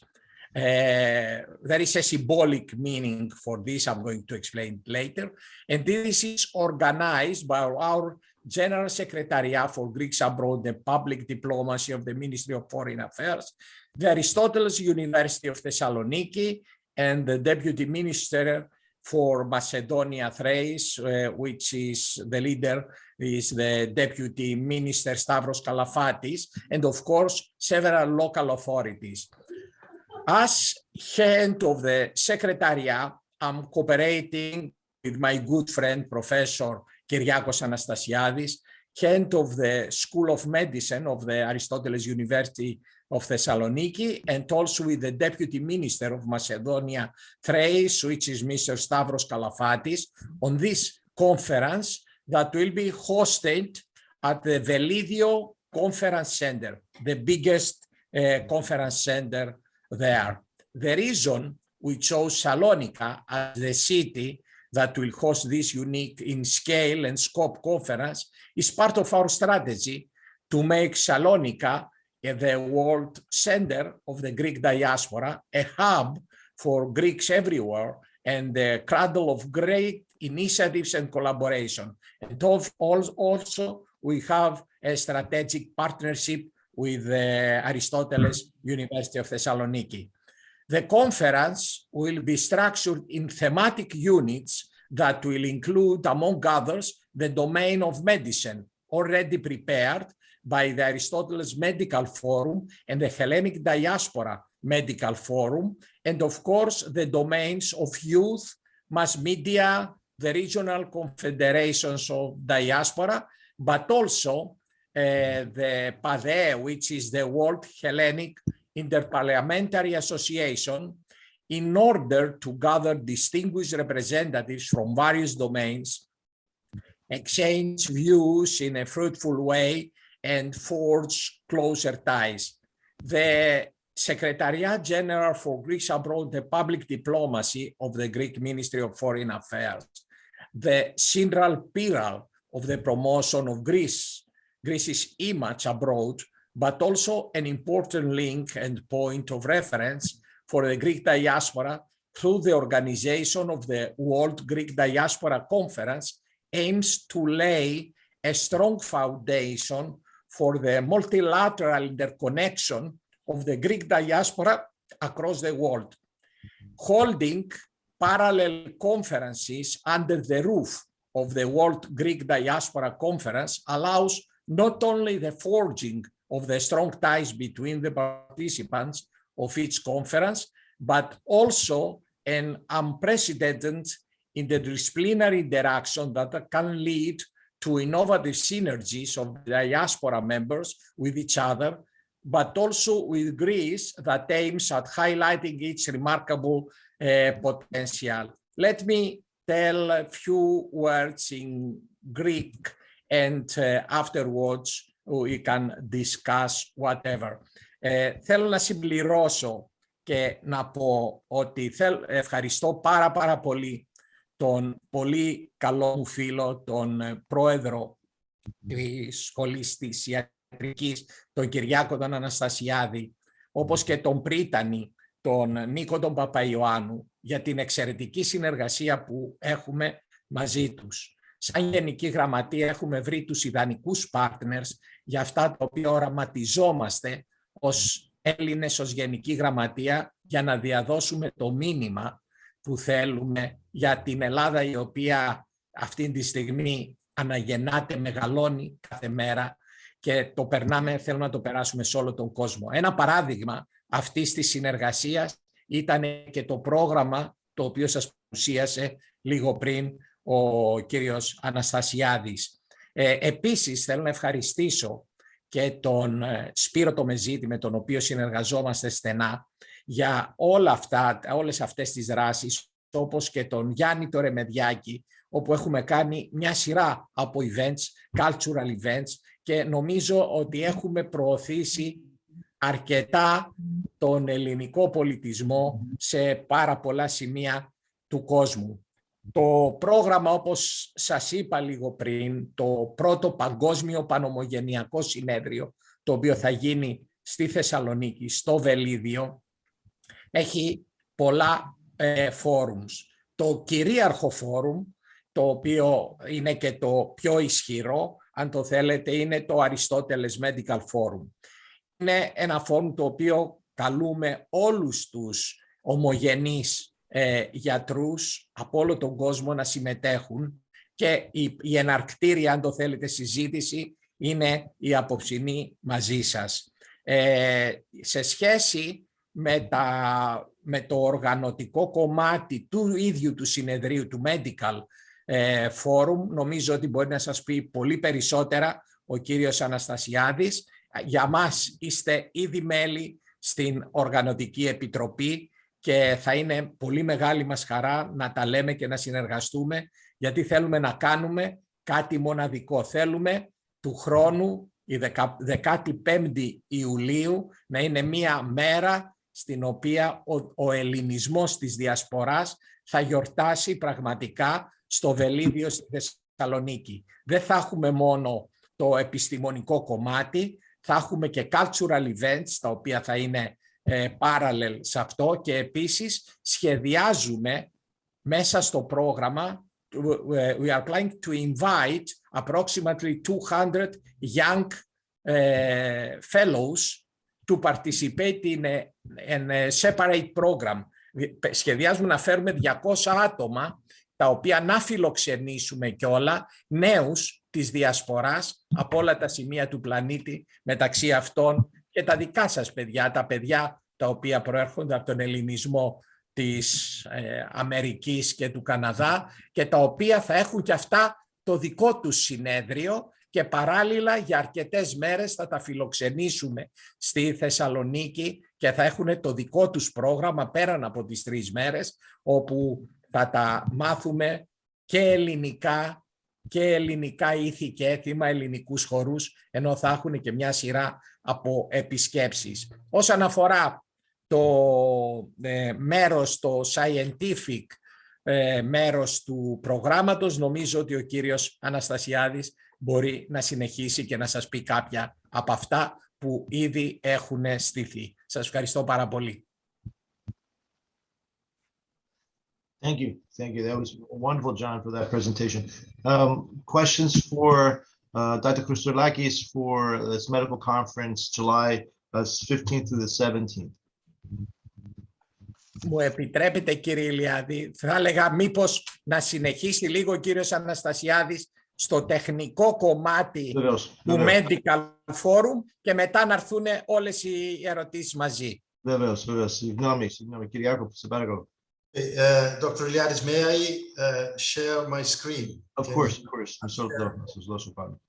There is a symbolic meaning for this, I'm going to explain later. And this is organized by our General Secretariat for Greeks Abroad and Public Diplomacy of the Ministry of Foreign Affairs, the Aristotle University of Thessaloniki, and the Deputy Minister for Macedonia Thrace, which is the leader is the Deputy Minister Stavros Kalafatis, and of course, several local authorities. As head of the Secretariat, I'm cooperating with my good friend, Professor Kyriakos Anastasiadis, head of the School of Medicine of the Aristoteles University of Thessaloniki, and also with the Deputy Minister of Macedonia Thrace, which is Mr. Stavros Kalafatis, on this conference that will be hosted at the Velidio Conference Center, the biggest conference center there. The reason we chose Salonika as the city that will host this unique in scale and scope conference is part of our strategy to make Salonika the world center of the Greek diaspora, a hub for Greeks everywhere, and the cradle of great initiatives and collaboration. And also, we have a strategic partnership with the Aristoteles University of Thessaloniki. The conference will be structured in thematic units that will include, among others, the domain of medicine, already prepared by the Aristoteles Medical Forum and the Hellenic Diaspora Medical Forum, and of course, the domains of youth, mass media, the regional confederations of diaspora, but also the PADE, which is the World Hellenic Interparliamentary Association, in order to gather distinguished representatives from various domains, exchange views in a fruitful way, and forge closer ties. The Secretariat General for Greeks Abroad, the Public Diplomacy of the Greek Ministry of Foreign Affairs, the central pillar of the promotion of Greece's image abroad, but also an important link and point of reference for the Greek diaspora through the organization of the World Greek Diaspora Conference, aims to lay a strong foundation for the multilateral interconnection of the Greek diaspora across the world. Holding parallel conferences under the roof of the World Greek Diaspora Conference allows not only the forging of the strong ties between the participants of each conference, but also an unprecedented interdisciplinary interaction that can lead to innovative synergies of diaspora members with each other, but also with Greece that aims at highlighting its remarkable potential. Let me tell a few words in Greek, and afterwards we can discuss whatever. Θέλω να συμπληρώσω και να πω ότι ευχαριστώ πάρα πολύ τον πολύ καλό μου φίλο, τον πρόεδρο της σχολής της ιατρικής, τον Κυριάκο τον Αναστασιάδη, όπως και τον πρίτανη, τον Νίκο τον Παπαϊωάννου, για την εξαιρετική συνεργασία που έχουμε μαζί τους. Σαν Γενική Γραμματεία έχουμε βρει τους ιδανικούς partners για αυτά τα οποία οραματιζόμαστε ως Έλληνες, ως Γενική Γραμματεία, για να διαδώσουμε το μήνυμα που θέλουμε για την Ελλάδα, η οποία αυτή τη στιγμή αναγεννάται, μεγαλώνει κάθε μέρα και το περνάμε, θέλουμε να το περάσουμε σε όλο τον κόσμο. Ένα παράδειγμα αυτής της συνεργασίας ήταν και το πρόγραμμα το οποίο σας παρουσίασε λίγο πριν ο κύριος Αναστασιάδης. Επίσης θέλω να ευχαριστήσω και τον Σπύρο το Μεζίτη, με τον οποίο συνεργαζόμαστε στενά για όλες αυτές τις δράσεις, όπως και τον Γιάννη το Ρεμεδιάκη, όπου έχουμε κάνει μια σειρά από events, cultural events, και νομίζω ότι έχουμε προωθήσει αρκετά τον ελληνικό πολιτισμό σε πάρα πολλά σημεία του κόσμου. Το πρόγραμμα, όπως σας είπα λίγο πριν, το πρώτο παγκόσμιο πανομογενειακό συνέδριο, το οποίο θα γίνει στη Θεσσαλονίκη, στο Βελίδιο, έχει πολλά forums. Το κυρίαρχο φόρουμ, το οποίο είναι και το πιο ισχυρό, αν το θέλετε, είναι το Aristoteles Medical Forum. Είναι ένα φόρουμ το οποίο καλούμε όλους τους ομογενείς γιατρούς από όλο τον κόσμο να συμμετέχουν και η εναρκτήρια, αν το θέλετε, συζήτηση είναι η απόψινή μαζί σας. Σε σχέση με το οργανωτικό κομμάτι του ίδιου του συνεδρίου, του Medical Forum, νομίζω ότι μπορεί να σας πει πολύ περισσότερα ο κύριος Αναστασιάδης. Για μας είστε ήδη μέλη στην Οργανωτική Επιτροπή και θα είναι πολύ μεγάλη μας χαρά να τα λέμε και να συνεργαστούμε, γιατί θέλουμε να κάνουμε κάτι μοναδικό. Θέλουμε του χρόνου, η 15η Ιουλίου, να είναι μία μέρα στην οποία ο ελληνισμός της διασποράς θα γιορτάσει πραγματικά στο Βελίδιο στη Θεσσαλονίκη. Δεν θα έχουμε μόνο το επιστημονικό κομμάτι, θα έχουμε και cultural events, τα οποία θα είναι parallel σε αυτό, και επίσης σχεδιάζουμε μέσα στο πρόγραμμα, we are planning to invite approximately 200 young fellows to participate in a separate program. Σχεδιάζουμε να φέρουμε 200 άτομα, τα οποία να φιλοξενήσουμε κιόλα, νέους της διασποράς από όλα τα σημεία του πλανήτη, μεταξύ αυτών και τα δικά σας παιδιά, τα παιδιά τα οποία προέρχονται από τον ελληνισμό της Αμερικής και του Καναδά και τα οποία θα έχουν και αυτά το δικό τους συνέδριο, και παράλληλα για αρκετές μέρες θα τα φιλοξενήσουμε στη Θεσσαλονίκη και θα έχουν το δικό τους πρόγραμμα πέραν από τις 3 μέρες, όπου θα τα μάθουμε και ελληνικά ήθη και έθιμα, ελληνικούς χορούς, ενώ θα έχουν και μια σειρά από επισκέψεις. Όσον αφορά το μέρος, το scientific μέρος του προγράμματος, νομίζω ότι ο κύριος Αναστασιάδης μπορεί να συνεχίσει και να σας πει κάποια από αυτά που ήδη έχουν στηθεί. Σας ευχαριστώ πάρα πολύ. Thank you. Thank you. That was wonderful, John, for that presentation. Questions for Dr. Chrysoulakis for this medical conference, July 15th through the 17th. Μου επιτρέπετε, κύριε Ηλιάδη, θα έλεγα μήπως να συνεχίσει λίγο ο κύριος Αναστασιάδης στο τεχνικό κομμάτι του Medical Forum και μετά να έρθουν όλες οι ερωτήσεις μαζί. Βεβαίως. Συγγνώμη, Kyriakos, σε παρακαλώ. Dr. Iliadis, may I share my screen? Of course. Σας δώσω πάνω.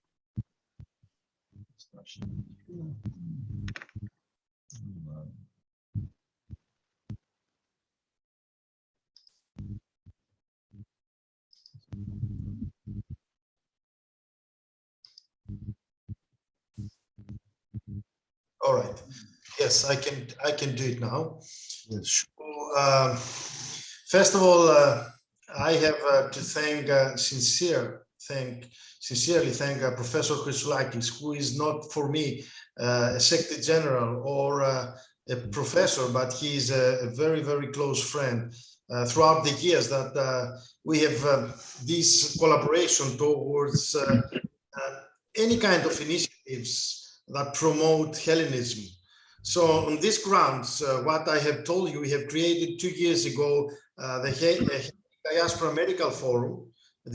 All right. Yes, I can do it now. Yes. So, first of all, I have to sincerely thank Professor Chrysoulakis, who is not for me a Secretary General or a professor, but he is a very, very close friend. Throughout the years that we have this collaboration towards any kind of initiatives that promote Hellenism. So on these grounds, what I have told you, we have created 2 years ago the Diaspora Medical Forum,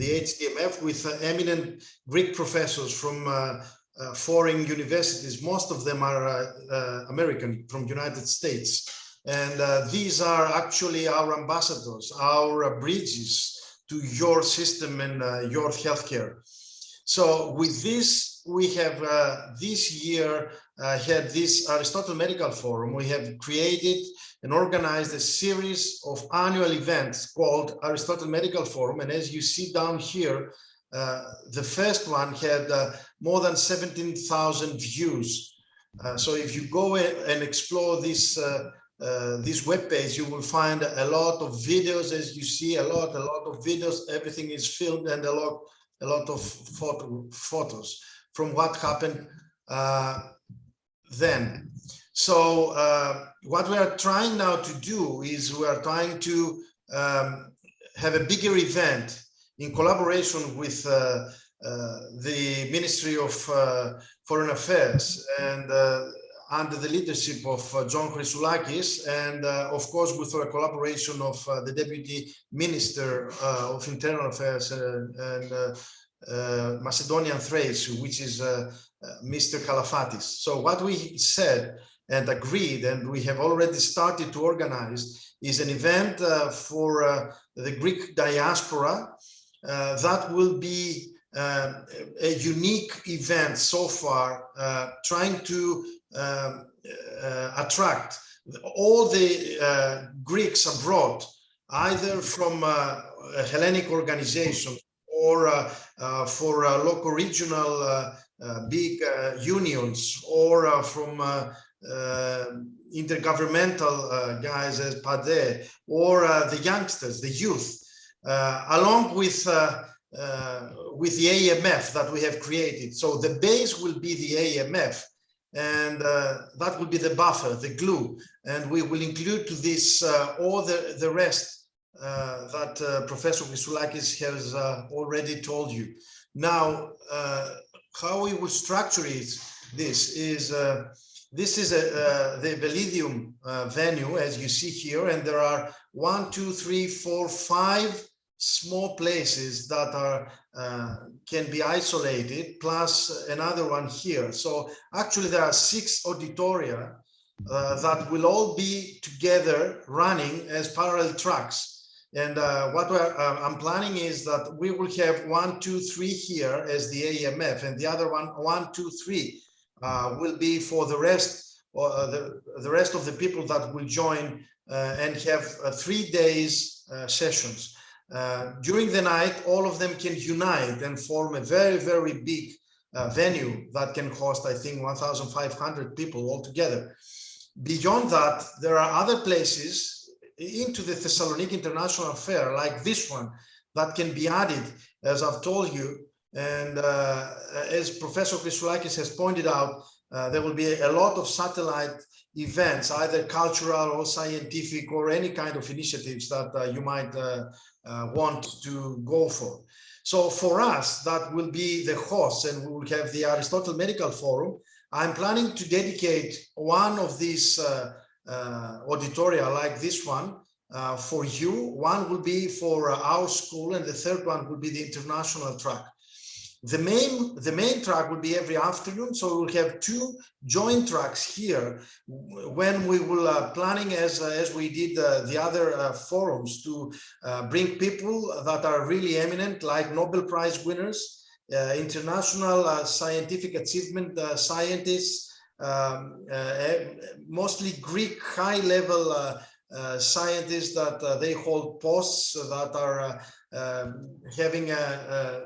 the HDMF, with eminent Greek professors from foreign universities. Most of them are American, from United States. And these are actually our ambassadors, our bridges to your system and your healthcare. So with this, we have this year had this Aristotle Medical Forum. We have created and organized a series of annual events called Aristotle Medical Forum. And as you see down here, the first one had more than 17,000 views. So if you go and explore this webpage, you will find a lot of videos. As you see, a lot of videos. Everything is filmed, and a lot of photos from what happened then. So what we are trying now to do is we are trying to have a bigger event in collaboration with the Ministry of Foreign Affairs and under the leadership of John Chrysoulakis, and of course with the collaboration of the Deputy Minister of Internal Affairs and Macedonian Thrace, which is Mr. Kalafatis. So what we said and agreed, and we have already started to organize, is an event for the Greek diaspora that will be a unique event so far, trying to attract all the Greeks abroad, either from Hellenic organizations or for local regional big unions, or from intergovernmental guys as PADE, or the youngsters, the youth, along with the AMF that we have created. So the base will be the AMF, and that will be the buffer, the glue, and we will include to this all the rest that Professor Chrysoulakis has already told you. Now, how we will structure this is the Velidium venue, as you see here, and there are 1, 2, 3, 4, 5 small places that are can be isolated, plus another one here. So actually there are 6 auditoria that will all be together running as parallel tracks. And what I'm planning is that we will have 1, 2, 3 here as the AMF, and the other 1, 2, 3 will be for the rest, the rest of the people that will join and have 3 days sessions. During the night, all of them can unite and form a very, very big venue that can host, I think, 1,500 people altogether. Beyond that, there are other places into the Thessaloniki International Fair, like this one, that can be added, as I've told you. And as Professor Chrysoulakis has pointed out, there will be a lot of satellite events, either cultural or scientific or any kind of initiatives that you might want to go for. So for us, that will be the host, and we will have the Aristotle Medical Forum. I'm planning to dedicate one of these auditoria like this one for you. One will be for our school, and the third one will be the international track. The main track will be every afternoon, so we'll have 2 joint tracks here when we will planning as we did the other forums to bring people that are really eminent, like Nobel Prize winners, international scientific achievement scientists, mostly Greek high-level scientists that they hold posts that are having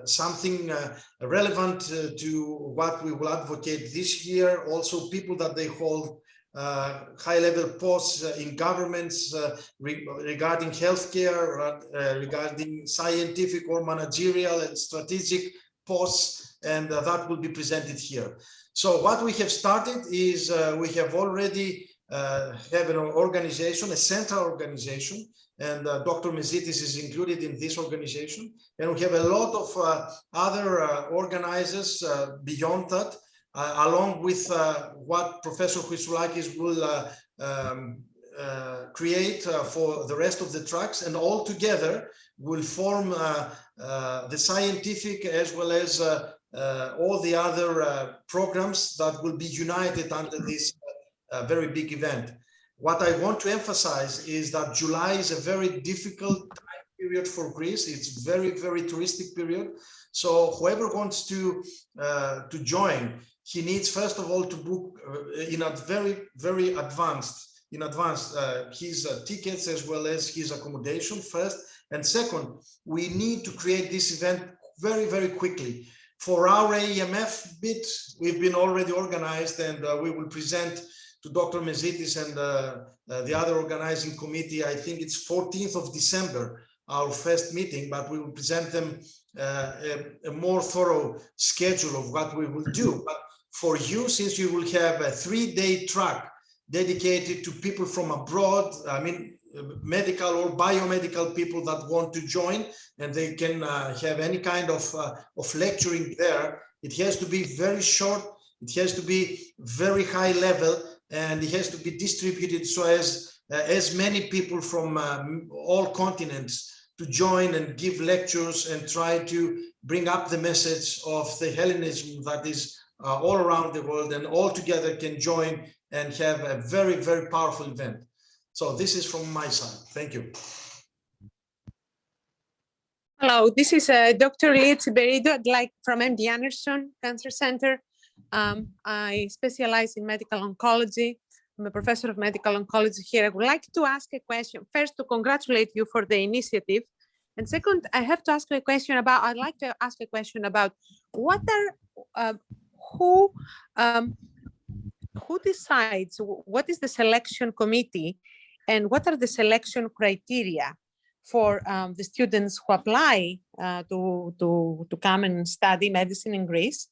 something relevant to what we will advocate this year. Also, people that they hold high-level posts in governments regarding healthcare, regarding scientific or managerial and strategic posts, and that will be presented here. So what we have started is we have already have an organization, a central organization, and Dr. Mezitis is included in this organization. And we have a lot of other organizers beyond that, along with what Professor Chrysoulakis will create for the rest of the tracks, and all together will form the scientific as well as all the other programs that will be united under this very big event. What I want to emphasize is that July is a very difficult time period for Greece. It's very, very touristic period. So whoever wants to join, he needs first of all to book in a very, very advanced his tickets as well as his accommodation first. And second, we need to create this event very, very quickly. For our AMF bit, we've been already organized, and we will present to Dr. Mezitis and the other organizing committee. I think it's 14th of December, our first meeting, but we will present them a more thorough schedule of what we will do. But for you, since you will have a 3-day track dedicated to people from abroad, I mean, medical or biomedical people that want to join, and they can have any kind of lecturing there. It has to be very short. It has to be very high level, and it has to be distributed so as many people from all continents to join and give lectures and try to bring up the message of the Hellenism that is all around the world, and all together can join and have a very, very powerful event. So this is from my side. Thank you. Hello, this is Dr. Lia Tsiberido, from MD Anderson Cancer Center. I specialize in medical oncology. I'm a professor of medical oncology here. I would like to ask a question. First, to congratulate you for the initiative. And second, I'd like to ask a question about what are, who decides, what is the selection committee, and what are the selection criteria for the students who apply to come and study medicine in Greece,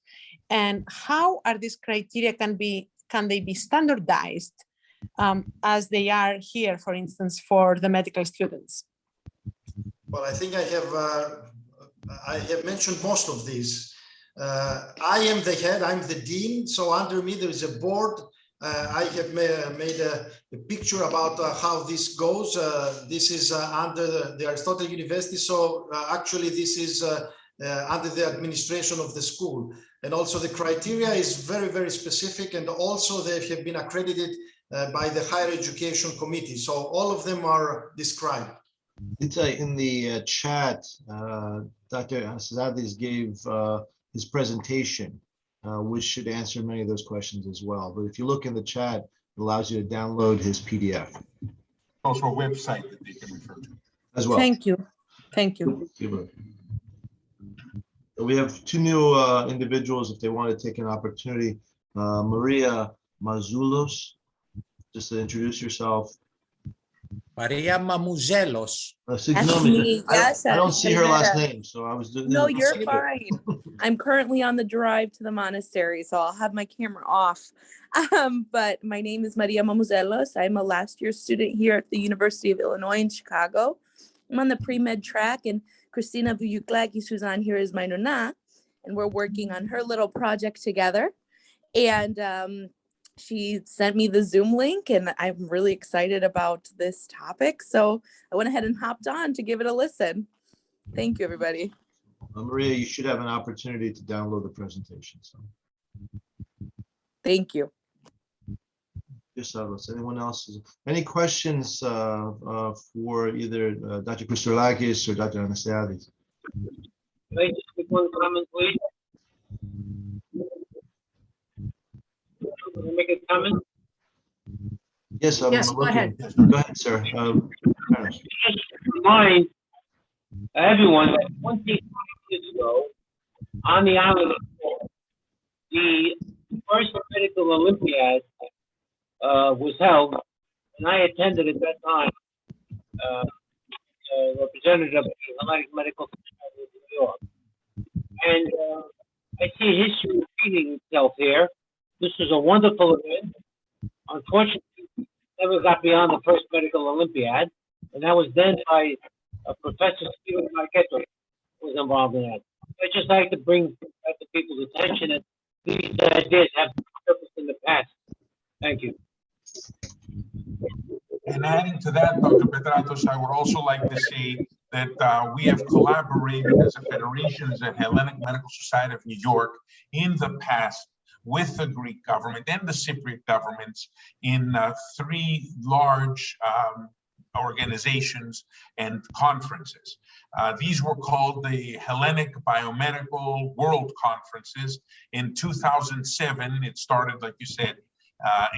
and how are these criteria can they be standardized as they are here, for instance, for the medical students? Well, I think I have mentioned most of these. I am the head, I'm the dean, so under me there is a board. I have made a picture about how this goes. This is under the Aristotle University, so actually this is under the administration of the school. And also the criteria is very, very specific, and also they have been accredited by the Higher Education Committee. So all of them are described. In the chat, Dr. Anastasiadis gave his presentation, which should answer many of those questions as well. But if you look in the chat, it allows you to download his PDF. Also a website that they can refer to. As well. Thank you. Thank you. We have two new individuals, if they want to take an opportunity. Maria Mazoulos, just to introduce yourself. Maria Mamouzelos. I don't see her last name, so I was doing. No, you're fine. I'm currently on the drive to the monastery, so I'll have my camera off. But my name is Maria Mamouzelos. I'm a last year student here at the University of Illinois in Chicago. I'm on the pre-med track, and Christina Chrysoulakis, who's on here, is my nonna, and we're working on her little project together. And she sent me the Zoom link, and I'm really excited about this topic. So I went ahead and hopped on to give it a listen. Thank you, everybody. Maria, you should have an opportunity to download the presentation. So. Thank you. Yes, anyone else? Any questions for either Dr. Chrysoulakis or Dr. Anastasiadis? Can I just make one comment, please? Can I make a comment? Yes, yes, go ahead. Go ahead, sir. Just remind everyone that 25 years ago, on the island of Cork, the first medical Olympiad was held, and I attended at that time, representative of the Hellenic Medical Societies of New York. And I see history repeating itself here. This was a wonderful event. Unfortunately, it never got beyond the first medical Olympiad, and that was then by Professor Stephen Marquetto was involved in that. I'd just like to bring that to people's attention that these ideas have purpose in the past. Thank you. And adding to that, Dr. Petratos, I would also like to say that we have collaborated as a federation, as a Hellenic Medical Society of New York in the past with the Greek government and the Cypriot governments in three large organizations and conferences. These were called the Hellenic Biomedical World Conferences. In 2007, it started, like you said,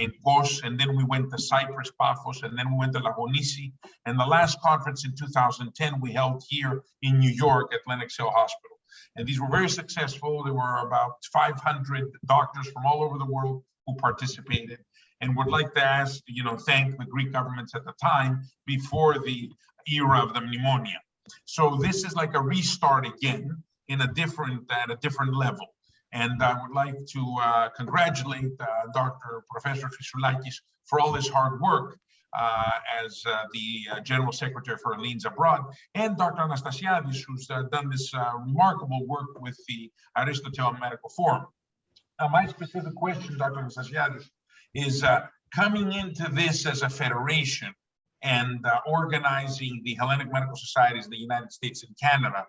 in Kos, and then we went to Cyprus, Paphos, and then we went to Lagonisi. And the last conference in 2010 we held here in New York at Lenox Hill Hospital. And these were very successful. There were about 500 doctors from all over the world who participated. And would like to ask, thank the Greek governments at the time before the era of the mnemonia. So this is like a restart again in at a different level. And I would like to congratulate Professor Chrysoulakis for all his hard work as the General Secretary for Hellenes Abroad, and Dr. Anastasiadis, who's done this remarkable work with the Aristotle Medical Forum. Now, my specific question, Dr. Anastasiadis, is coming into this as a federation and organizing the Hellenic Medical Societies in the United States and Canada,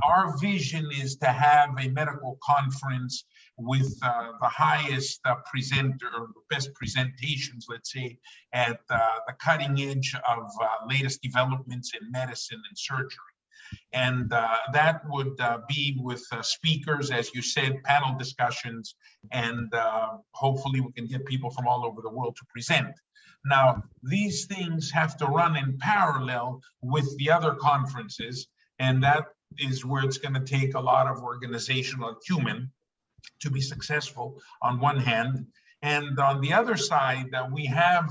our vision is to have a medical conference with the highest presenter, or best presentations, let's say, at the cutting edge of latest developments in medicine and surgery. And that would be with speakers, as you said, panel discussions, and hopefully we can get people from all over the world to present. Now, these things have to run in parallel with the other conferences, and that is where it's going to take a lot of organizational acumen to be successful on one hand. And on the other side, we have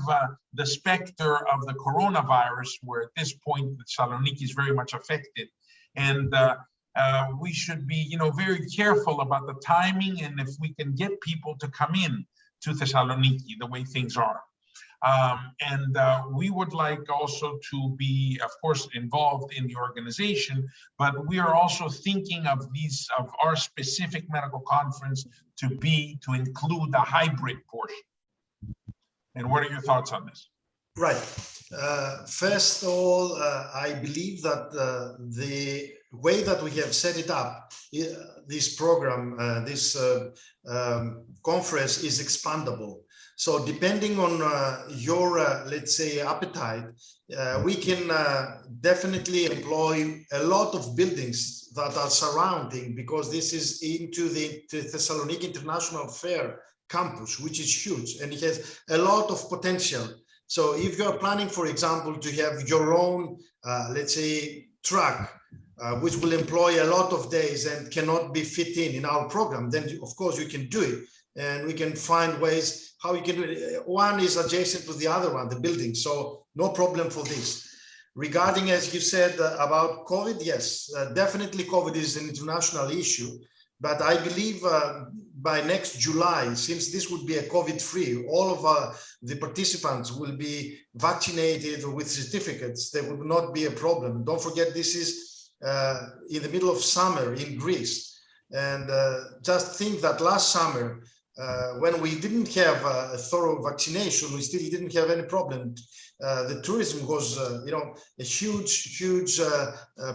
the specter of the coronavirus, where at this point, Thessaloniki is very much affected. And we should be, very careful about the timing, and if we can get people to come in to Thessaloniki the way things are. And we would like also to be, of course, involved in the organization, but we are also thinking of our specific medical conference to include the hybrid portion. And what are your thoughts on this? Right. First of all, I believe that the way that we have set it up, this program, this conference is expandable. So depending on your, let's say, appetite, we can definitely employ a lot of buildings that are surrounding, because this is into the Thessaloniki International Fair campus, which is huge, and it has a lot of potential. So if you are planning, for example, to have your own, let's say, truck, which will employ a lot of days and cannot be fit in our program, then of course you can do it. And we can find ways how you can do it. One is adjacent to the other one, the building. So no problem for this. Regarding, as you said, about COVID, yes, definitely COVID is an international issue. But I believe by next July, since this would be a COVID-free, all of the participants will be vaccinated with certificates. There would not be a problem. Don't forget, this is in the middle of summer in Greece. And just think that last summer, when we didn't have a thorough vaccination, we still didn't have any problem. The tourism was, a huge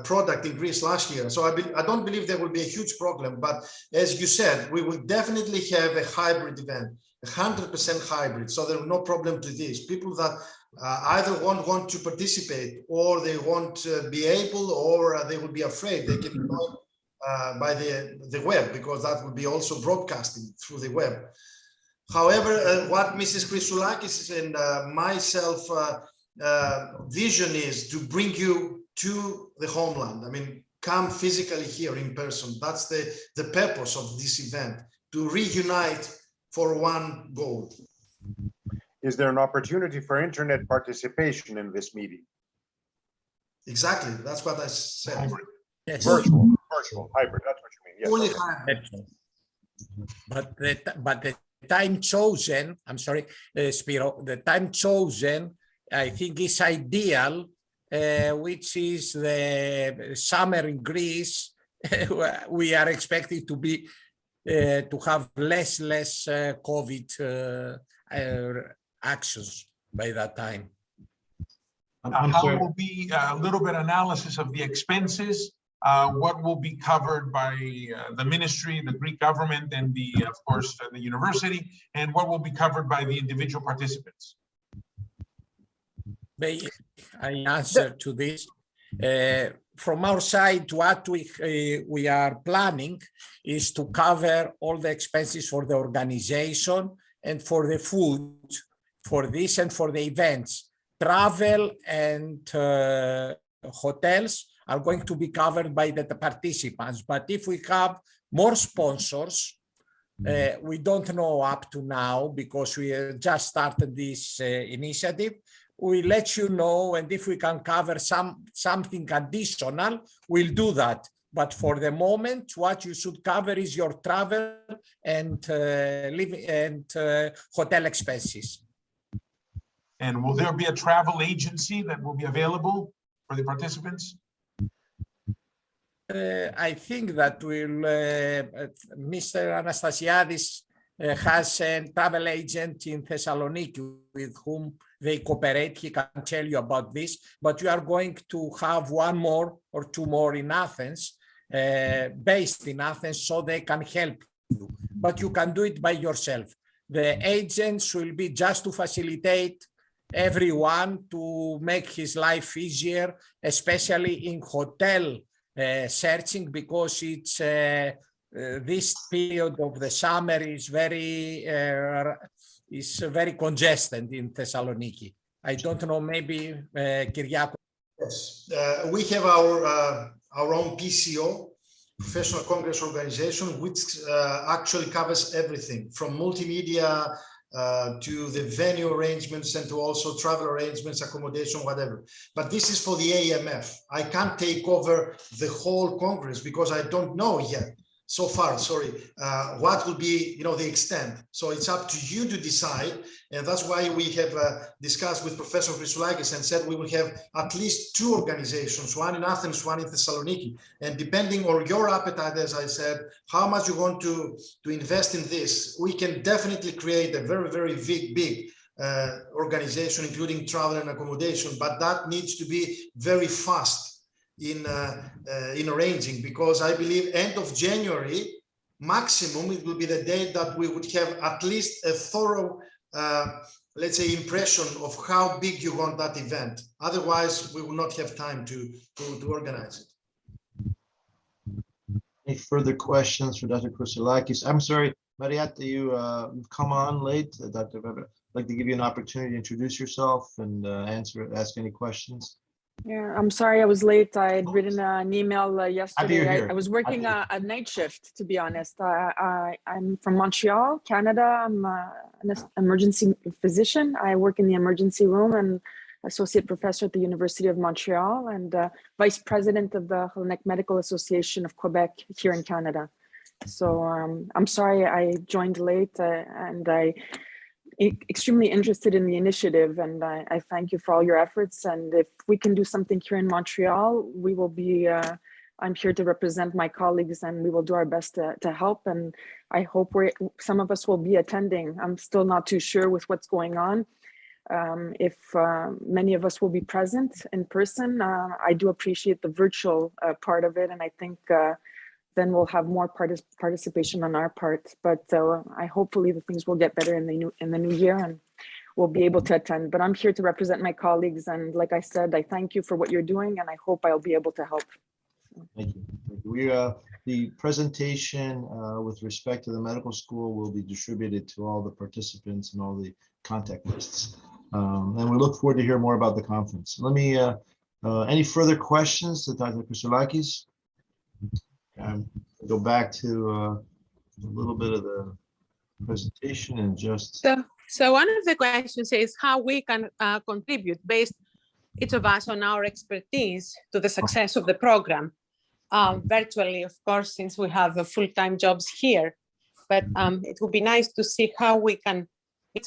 product in Greece last year. So I don't believe there will be a huge problem. But as you said, we will definitely have a hybrid event, 100% hybrid. So there will no problem to this. People that either won't want to participate, or they won't be able, or they will be afraid, they can join by the web, because that would be also broadcasting through the web. However, what Mrs. Chrysoulakis and myself vision is to bring you to the homeland. I mean, come physically here in person. That's the purpose of this event, to reunite for one goal. Is there an opportunity for internet participation in this meeting? Exactly, that's what I said. Yes. Virtual, hybrid, that's what you mean. Yes. Fully okay. hybrid. But the time chosen, I'm sorry, Spiro, the time chosen, I think is ideal, which is the summer in Greece. We are expecting to be to have less COVID actions by that time. How will be a little bit analysis of the expenses? What will be covered by the ministry, the Greek government, and of course, the university, and what will be covered by the individual participants? I answer to this. From our side, what we are planning is to cover all the expenses for the organization and for the food, for this and for the events. Travel and hotels are going to be covered by the participants. But if we have more sponsors, we don't know up to now, because we just started this initiative. We'll let you know, and if we can cover something additional, we'll do that. But for the moment, what you should cover is your travel and living and hotel expenses. And will there be a travel agency that will be available for the participants? I think that will Mr. Anastasiadis has a travel agent in Thessaloniki with whom they cooperate. He can tell you about this, but you are going to have one more or two more in Athens, based in Athens, so they can help you, but you can do it by yourself. The agents will be just to facilitate everyone to make his life easier, especially in hotel searching, because it's this period of the summer is very congested in Thessaloniki. I don't know, maybe Kyriakos. Yes, we have our own PCO, Professional Congress Organization, which actually covers everything from multimedia to the venue arrangements and to also travel arrangements, accommodation, whatever. But this is for the AMF. I can't take over the whole Congress because I don't know yet. So far, sorry, what will be, the extent. So it's up to you to decide. And that's why we have discussed with Professor Chrysoulakis and said we will have at least two organizations, one in Athens, one in Thessaloniki. And depending on your appetite, as I said, how much you want to invest in this, we can definitely create a very, very big organization, including travel and accommodation, but that needs to be very fast in arranging, because I believe end of January maximum it will be the day that we would have at least a thorough let's say impression of how big you want that event. Otherwise we will not have time to organize it. Any further questions for Dr. Chrysoulakis? I'm sorry, Marietta, you've come on late. I'd like to give you an opportunity to introduce yourself and ask any questions. Yeah, I'm sorry I was late. I had written an email yesterday. I was working a night shift, to be honest. I'm from Montreal, Canada. I'm an emergency physician. I work in the emergency room and associate professor at the University of Montreal and vice president of the Hellenic Medical Association of Quebec here in Canada. So I'm sorry I joined late and I'm extremely interested in the initiative, and I thank you for all your efforts. And if we can do something here in Montreal, we will be, I'm here to represent my colleagues and we will do our best to help. And I hope some of us will be attending. I'm still not too sure with what's going on. If many of us will be present in person, I do appreciate the virtual part of it. And I think then we'll have more participation on our part. But hopefully the things will get better in the new year and we'll be able to attend. But I'm here to represent my colleagues. And like I said, I thank you for what you're doing and I hope I'll be able to help. Thank you. The presentation with respect to the medical school will be distributed to all the participants and all the contact lists. And we look forward to hear more about the conference. Let me, any further questions to Dr. Chrysoulakis? Go back to a little bit of the presentation and just. So one of the questions is how we can contribute based each of us on our expertise to the success of the program. Virtually, of course, since we have full-time jobs here, but it would be nice to see how we can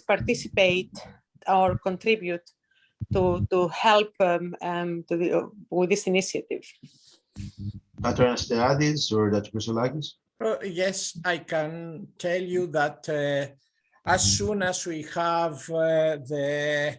participate or contribute to help with this initiative. Dr. Anastasiadis or Dr. Chrysoulakis? Yes, I can tell you that as soon as we have the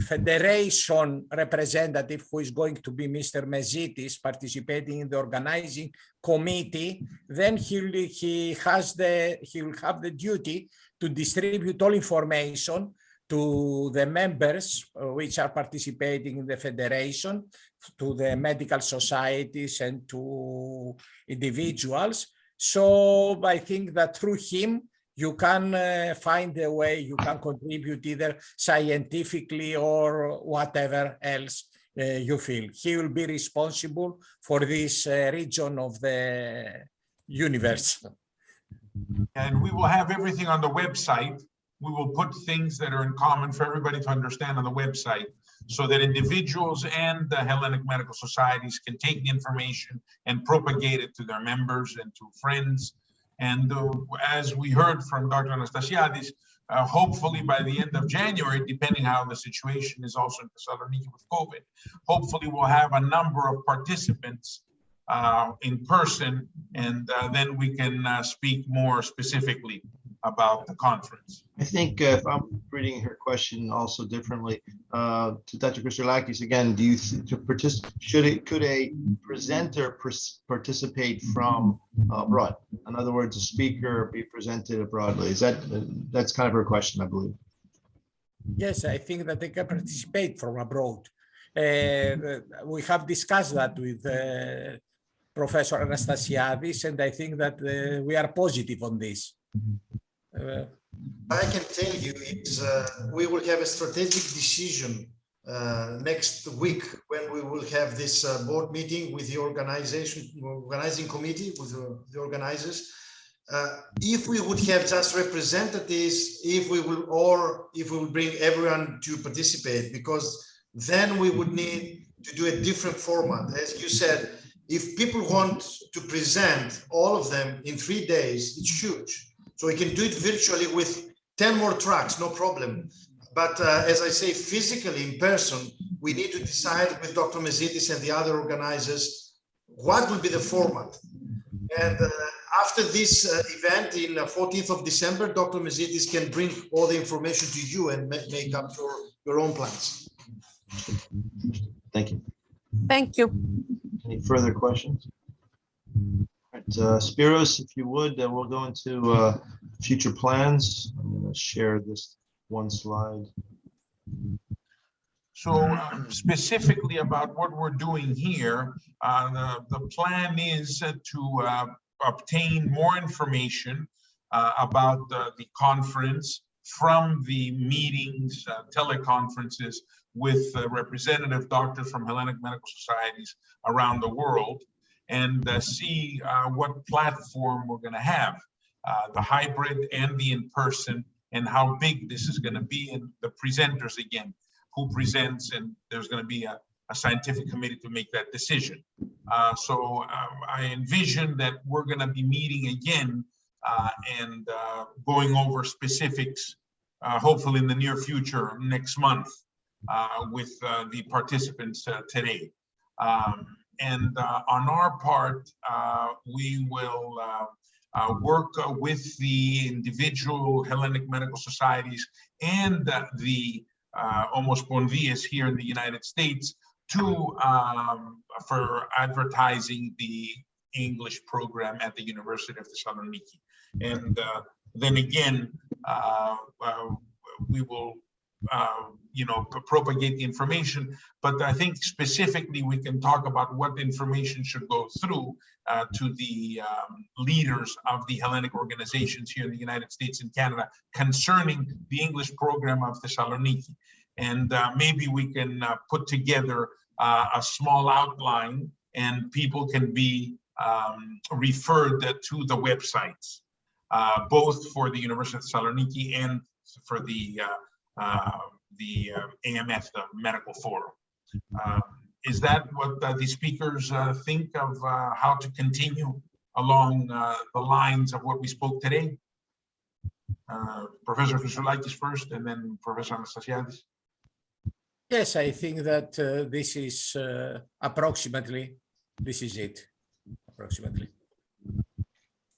federation representative, who is going to be Mr. Mezitis, participating in the organizing committee, then he will have the duty to distribute all information to the members which are participating in the federation, to the medical societies and to individuals. So I think that through him, you can find a way, you can contribute either scientifically or whatever else you feel. He will be responsible for this region of the universe. And we will have everything on the website. We will put things that are in common for everybody to understand on the website so that individuals and the Hellenic Medical Societies can take the information and propagate it to their members and to friends. And as we heard from Dr. Anastasiadis, hopefully by the end of January, depending how the situation is also in Thessaloniki with COVID, hopefully we'll have a number of participants in person, and then we can speak more specifically about the conference. I think if I'm reading her question also differently, to Dr. Chrysoulakis again, do you could a presenter participate from abroad? In other words, a speaker be presented abroadly? That's kind of her question, I believe. Yes, I think that they can participate from abroad. We have discussed that with Professor Anastasiadis, and I think that we are positive on this. I can tell you we will have a strategic decision next week when we will have this board meeting with the organizing committee, with the organizers. If we would have just representatives, if we will bring everyone to participate, because then we would need to do a different format. As you said, if people want to present all of them in 3 days, it's huge. So we can do it virtually with 10 more tracks, no problem. But as I say, physically in person, we need to decide with Dr. Mezidis and the other organizers what will be the format. And after this event in 14th of December, Dr. Mezidis can bring all the information to you and make up your own plans. Thank you. Thank you. Any further questions? All right, Spiros, if you would, we'll go into future plans. I'm going to share this one slide. So specifically about what we're doing here, the plan is to obtain more information about the conference from the meetings, teleconferences with representative doctors from Hellenic Medical Societies around the world, and see what platform we're going to have, the hybrid and the in-person, and how big this is going to be, and the presenters again, who presents, and there's going to be a scientific committee to make that decision. So I envision that we're going to be meeting again and going over specifics, hopefully in the near future, next month, with the participants today. And on our part, we will work with the individual Hellenic Medical Societies and the Omospondias here in the United States for advertising the English program at the University of Thessaloniki. And then again, we will propagate the information, but I think specifically we can talk about what information should go through to the leaders of the Hellenic organizations here in the United States and Canada concerning the English program of Thessaloniki. And maybe we can put together a small outline, and people can be referred to the websites, both for the University of Thessaloniki and for the AMF, the Medical Forum. Is that what the speakers think of how to continue along the lines of what we spoke today? Professor Chrysoulakis first, and then Professor Anastasiadis. Yes, I think that this is approximately, this is it, approximately.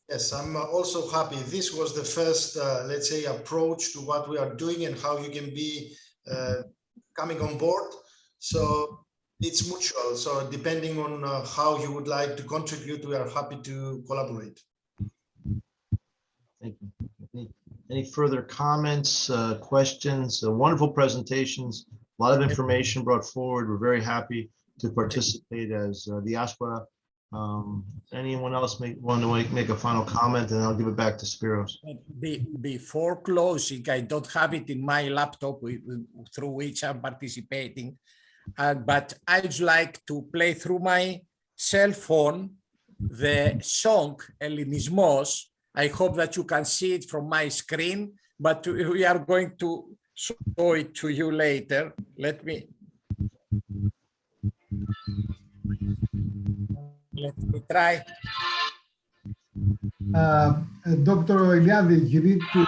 Yes, I'm also happy. This was the first, let's say, approach to what we are doing and how you can be coming on board. So it's mutual. So depending on how you would like to contribute, we are happy to collaborate. Thank you. Any further comments, questions? Wonderful presentations, a lot of information brought forward. We're very happy to participate as diaspora. Anyone else want to make a final comment, and I'll give it back to Spiros. Before closing, I don't have it in my laptop through which I'm participating, but I'd like to play through my cell phone the song Hellenismos. I hope that you can see it from my screen, but we are going to show it to you later. Let me try. Dr. Eliade, you need to.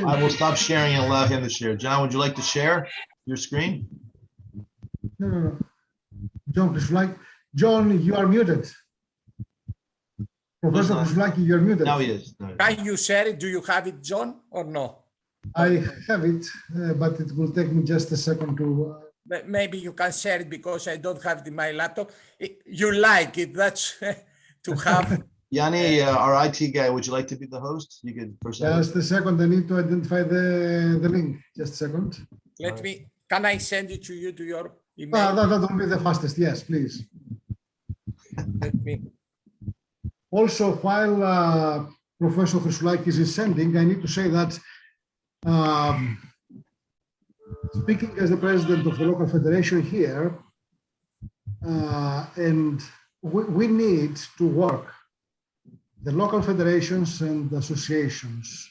I will stop sharing and allow him to share. John, would you like to share your screen? No. John Chrysoulakis, John, you are muted. Professor Chrysoulakis, you're muted. Now he is. Can you share it? Do you have it, John, or no? I have it, but it will take me just a second to... Maybe you can share it because I don't have it in my laptop. You like it, that's to have... Yanni, our IT guy, would you like to be the host? You could present. Just a second, I need to identify the link. Just a second. Let me, can I send it to you to your email? That will be the fastest, yes, please. Let me. Also, while Professor Chrysoulakis is sending, I need to say that speaking as the president of the local federation here, and we need to work, the local federations and associations,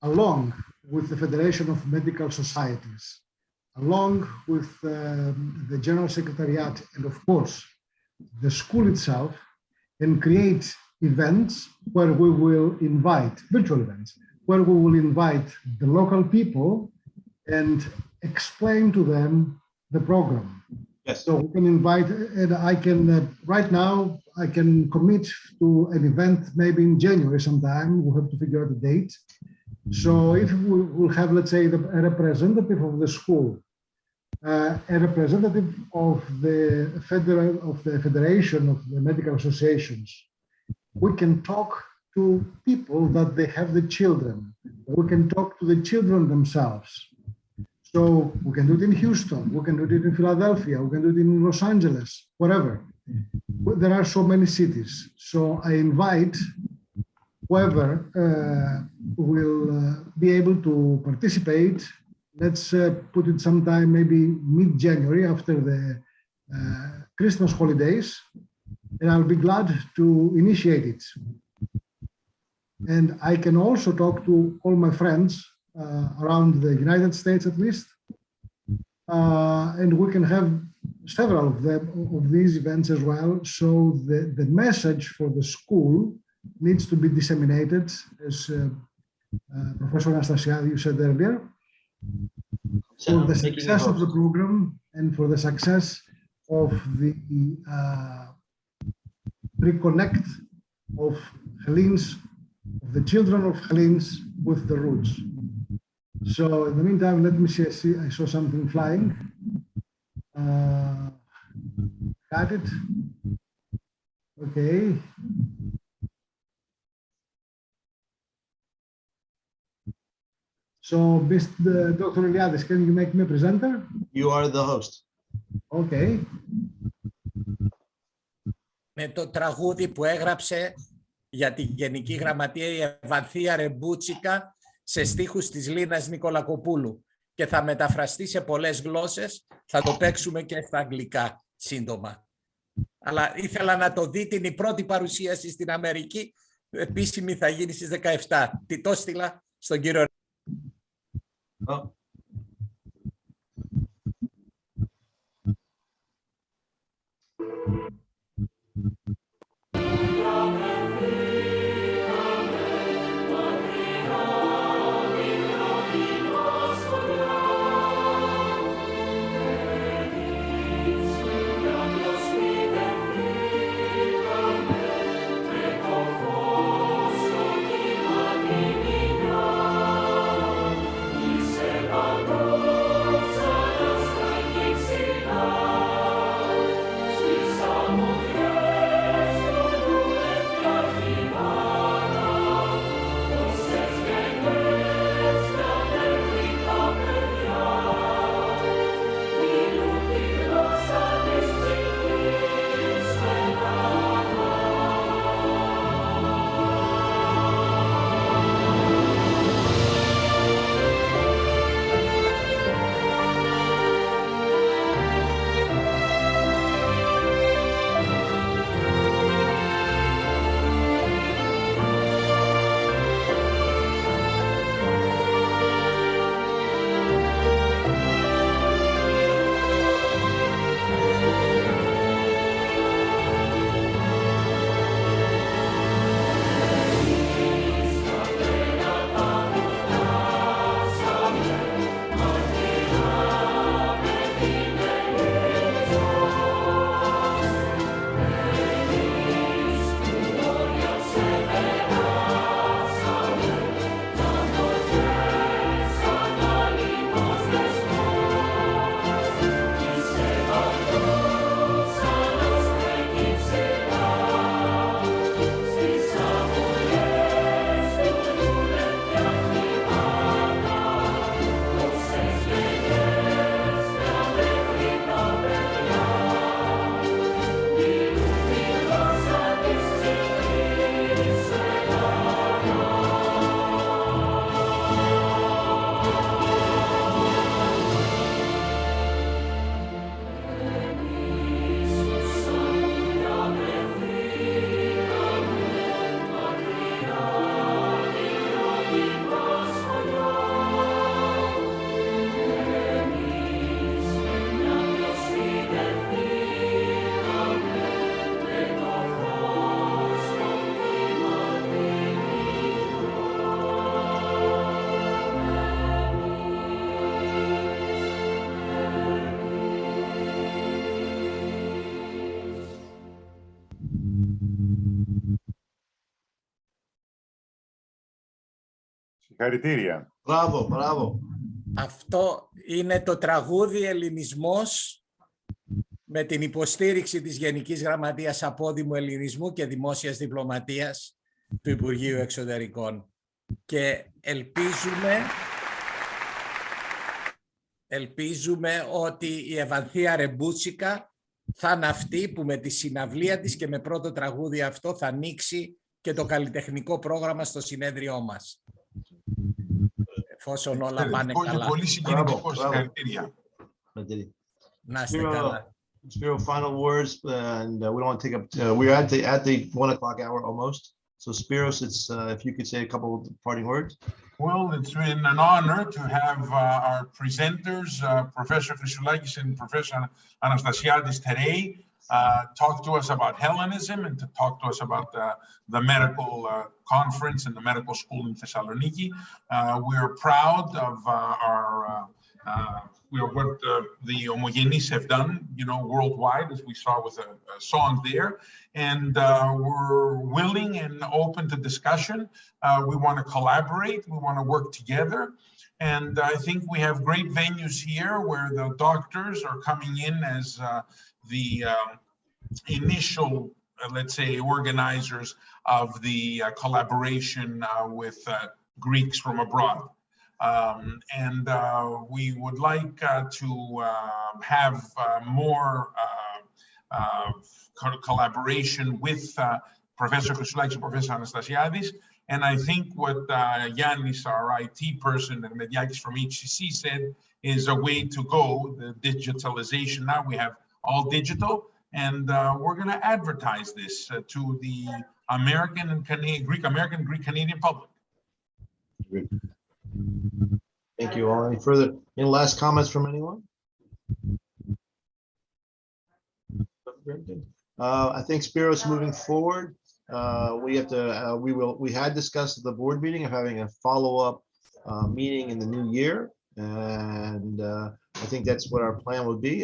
along with the Federation of Medical Societies, along with the General Secretariat, and of course, the school itself, and create events where we will invite, virtual events, where we will invite the local people and explain to them the program. Yes. So we can invite, and I can, right now, I can commit to an event maybe in January sometime. We'll have to figure out the date. So if we will have, let's say, a representative of the school, a representative of the Federation of the Medical Associations, we can talk to people that they have the children. We can talk to the children themselves. So we can do it in Houston, we can do it in Philadelphia, we can do it in Los Angeles, wherever. There are so many cities. So I invite whoever will be able to participate. Let's put it sometime, maybe mid-January after the Christmas holidays, and I'll be glad to initiate it. And I can also talk to all my friends around the United States at least, and we can have several of these events as well. So the message for the school needs to be disseminated, as Professor Anastasiadis said earlier, for the success of the program and for the success of the reconnect of Hellenes, of the children of Hellenes with the roots. So in the meantime, let me see, I saw something flying. Got it? Okay. So, Dr. Eliadis, can you make me a presenter? You are the host. Okay. Με το τραγούδι που έγραψε για τη Γενική Γραμματεία η Ευανθία Ρεμπούτσικα σε στίχους της Λίνας Νικολακοπούλου και θα μεταφραστεί σε πολλές γλώσσες, θα το παίξουμε και στα αγγλικά σύντομα. Αλλά ήθελα να το δείτε, είναι η πρώτη παρουσίαση στην Αμερική, επίσημη θα γίνει στις 17. Τι το στείλα στον κύριο. Oh. Συγχαρητήρια. Μπράβο, μπράβο. Αυτό είναι το τραγούδι Ελληνισμός με την υποστήριξη της Γενικής Γραμματείας Απόδημου Ελληνισμού και Δημόσιας Διπλωματίας του Υπουργείου Εξωτερικών. Και ελπίζουμε ότι η Ευανθία Ρεμπούτσικα θα είναι αυτή που με τη συναυλία της και με πρώτο τραγούδι αυτό θα ανοίξει και το καλλιτεχνικό πρόγραμμα στο συνέδριό μας. Εφόσον όλα πάνε καλά. Πολύ συγκινητικό, συγχαρητήρια. Να είστε καλά. Spiro, final words, and we don't want to take up. We're at the 1 o'clock hour almost. So, Spiros, it's if you could say a couple of parting words. Well, it's been an honor to have our presenters, Professor Chrysoulakis and Professor Anastasiadis today, talk to us about Hellenism and to talk to us about the medical conference and the medical school in Thessaloniki. We are proud of what the Homogenes have done, worldwide, as we saw with a song there. And we're willing and open to discussion. We want to collaborate. We want to work together. And I think we have great venues here where the doctors are coming in as the initial, let's say, organizers of the collaboration with Greeks from abroad. And we would like to have more collaboration with Professor Chrysoulakis and Professor Anastasiadis. And I think what Yannis, our IT person, and Mediakis from HCC said is a way to go, the digitalization. Now we have all digital, and we're going to advertise this to the American and Greek-American, Greek-Canadian public. Thank you all. Any last comments from anyone? I think Spiros, moving forward, we had discussed at the board meeting of having a follow-up meeting in the new year, and I think that's what our plan would be.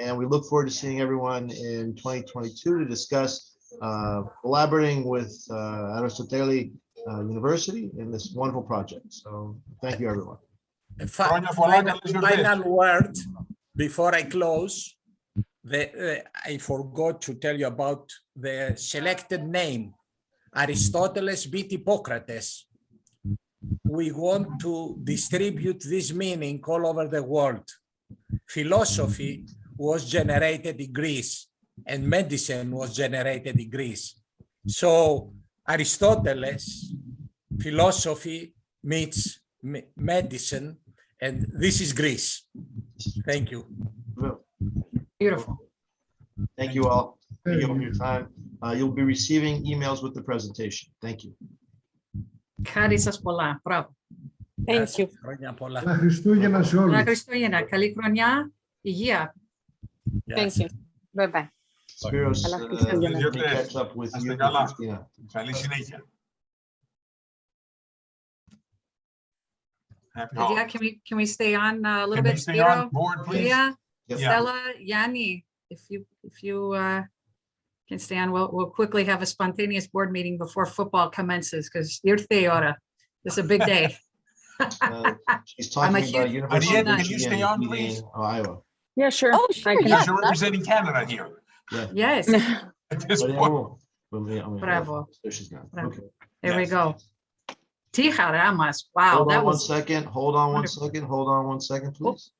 And we look forward to seeing everyone in 2022 to discuss collaborating with Aristotelis University in this wonderful project. So thank you, everyone. Final word before I close. I forgot to tell you about the selected name, Aristoteles beat Hippocrates. We want to distribute this meaning all over the world. Philosophy was generated in Greece and medicine was generated in Greece. So Aristoteles, philosophy meets medicine, and this is Greece. Thank you. Beautiful. Thank you all. Thank you for your time. You'll be receiving emails with the presentation. Thank you. Χάρη σας πολλά. Μπράβο. Thank you. Χρόνια πολλά. Καλά Χριστούγεννα σε όλους. Καλά Χριστούγεννα. Καλή χρονιά. Υγεία. Thank you. Bye bye. Spiros, catch up with you. Καλή συνέχεια. Yeah, can we stay on a little bit? Can we stay on board, please? Yeah. Yes. Stella, Yanni, if you can stay on, we'll quickly have a spontaneous board meeting before football commences because ήρθε η ώρα. This is a big day. She's talking about University of Can you stay on, please? Iowa. Yeah, sure. Oh, sure. Because you're representing Canada here. Yeah. Yes. At this point. Bravo. There she's gone. Okay. There we go. Τι χαρά μας. Wow. Hold That on was 1 second. Hold on 1 second. Hold on 1 second, please.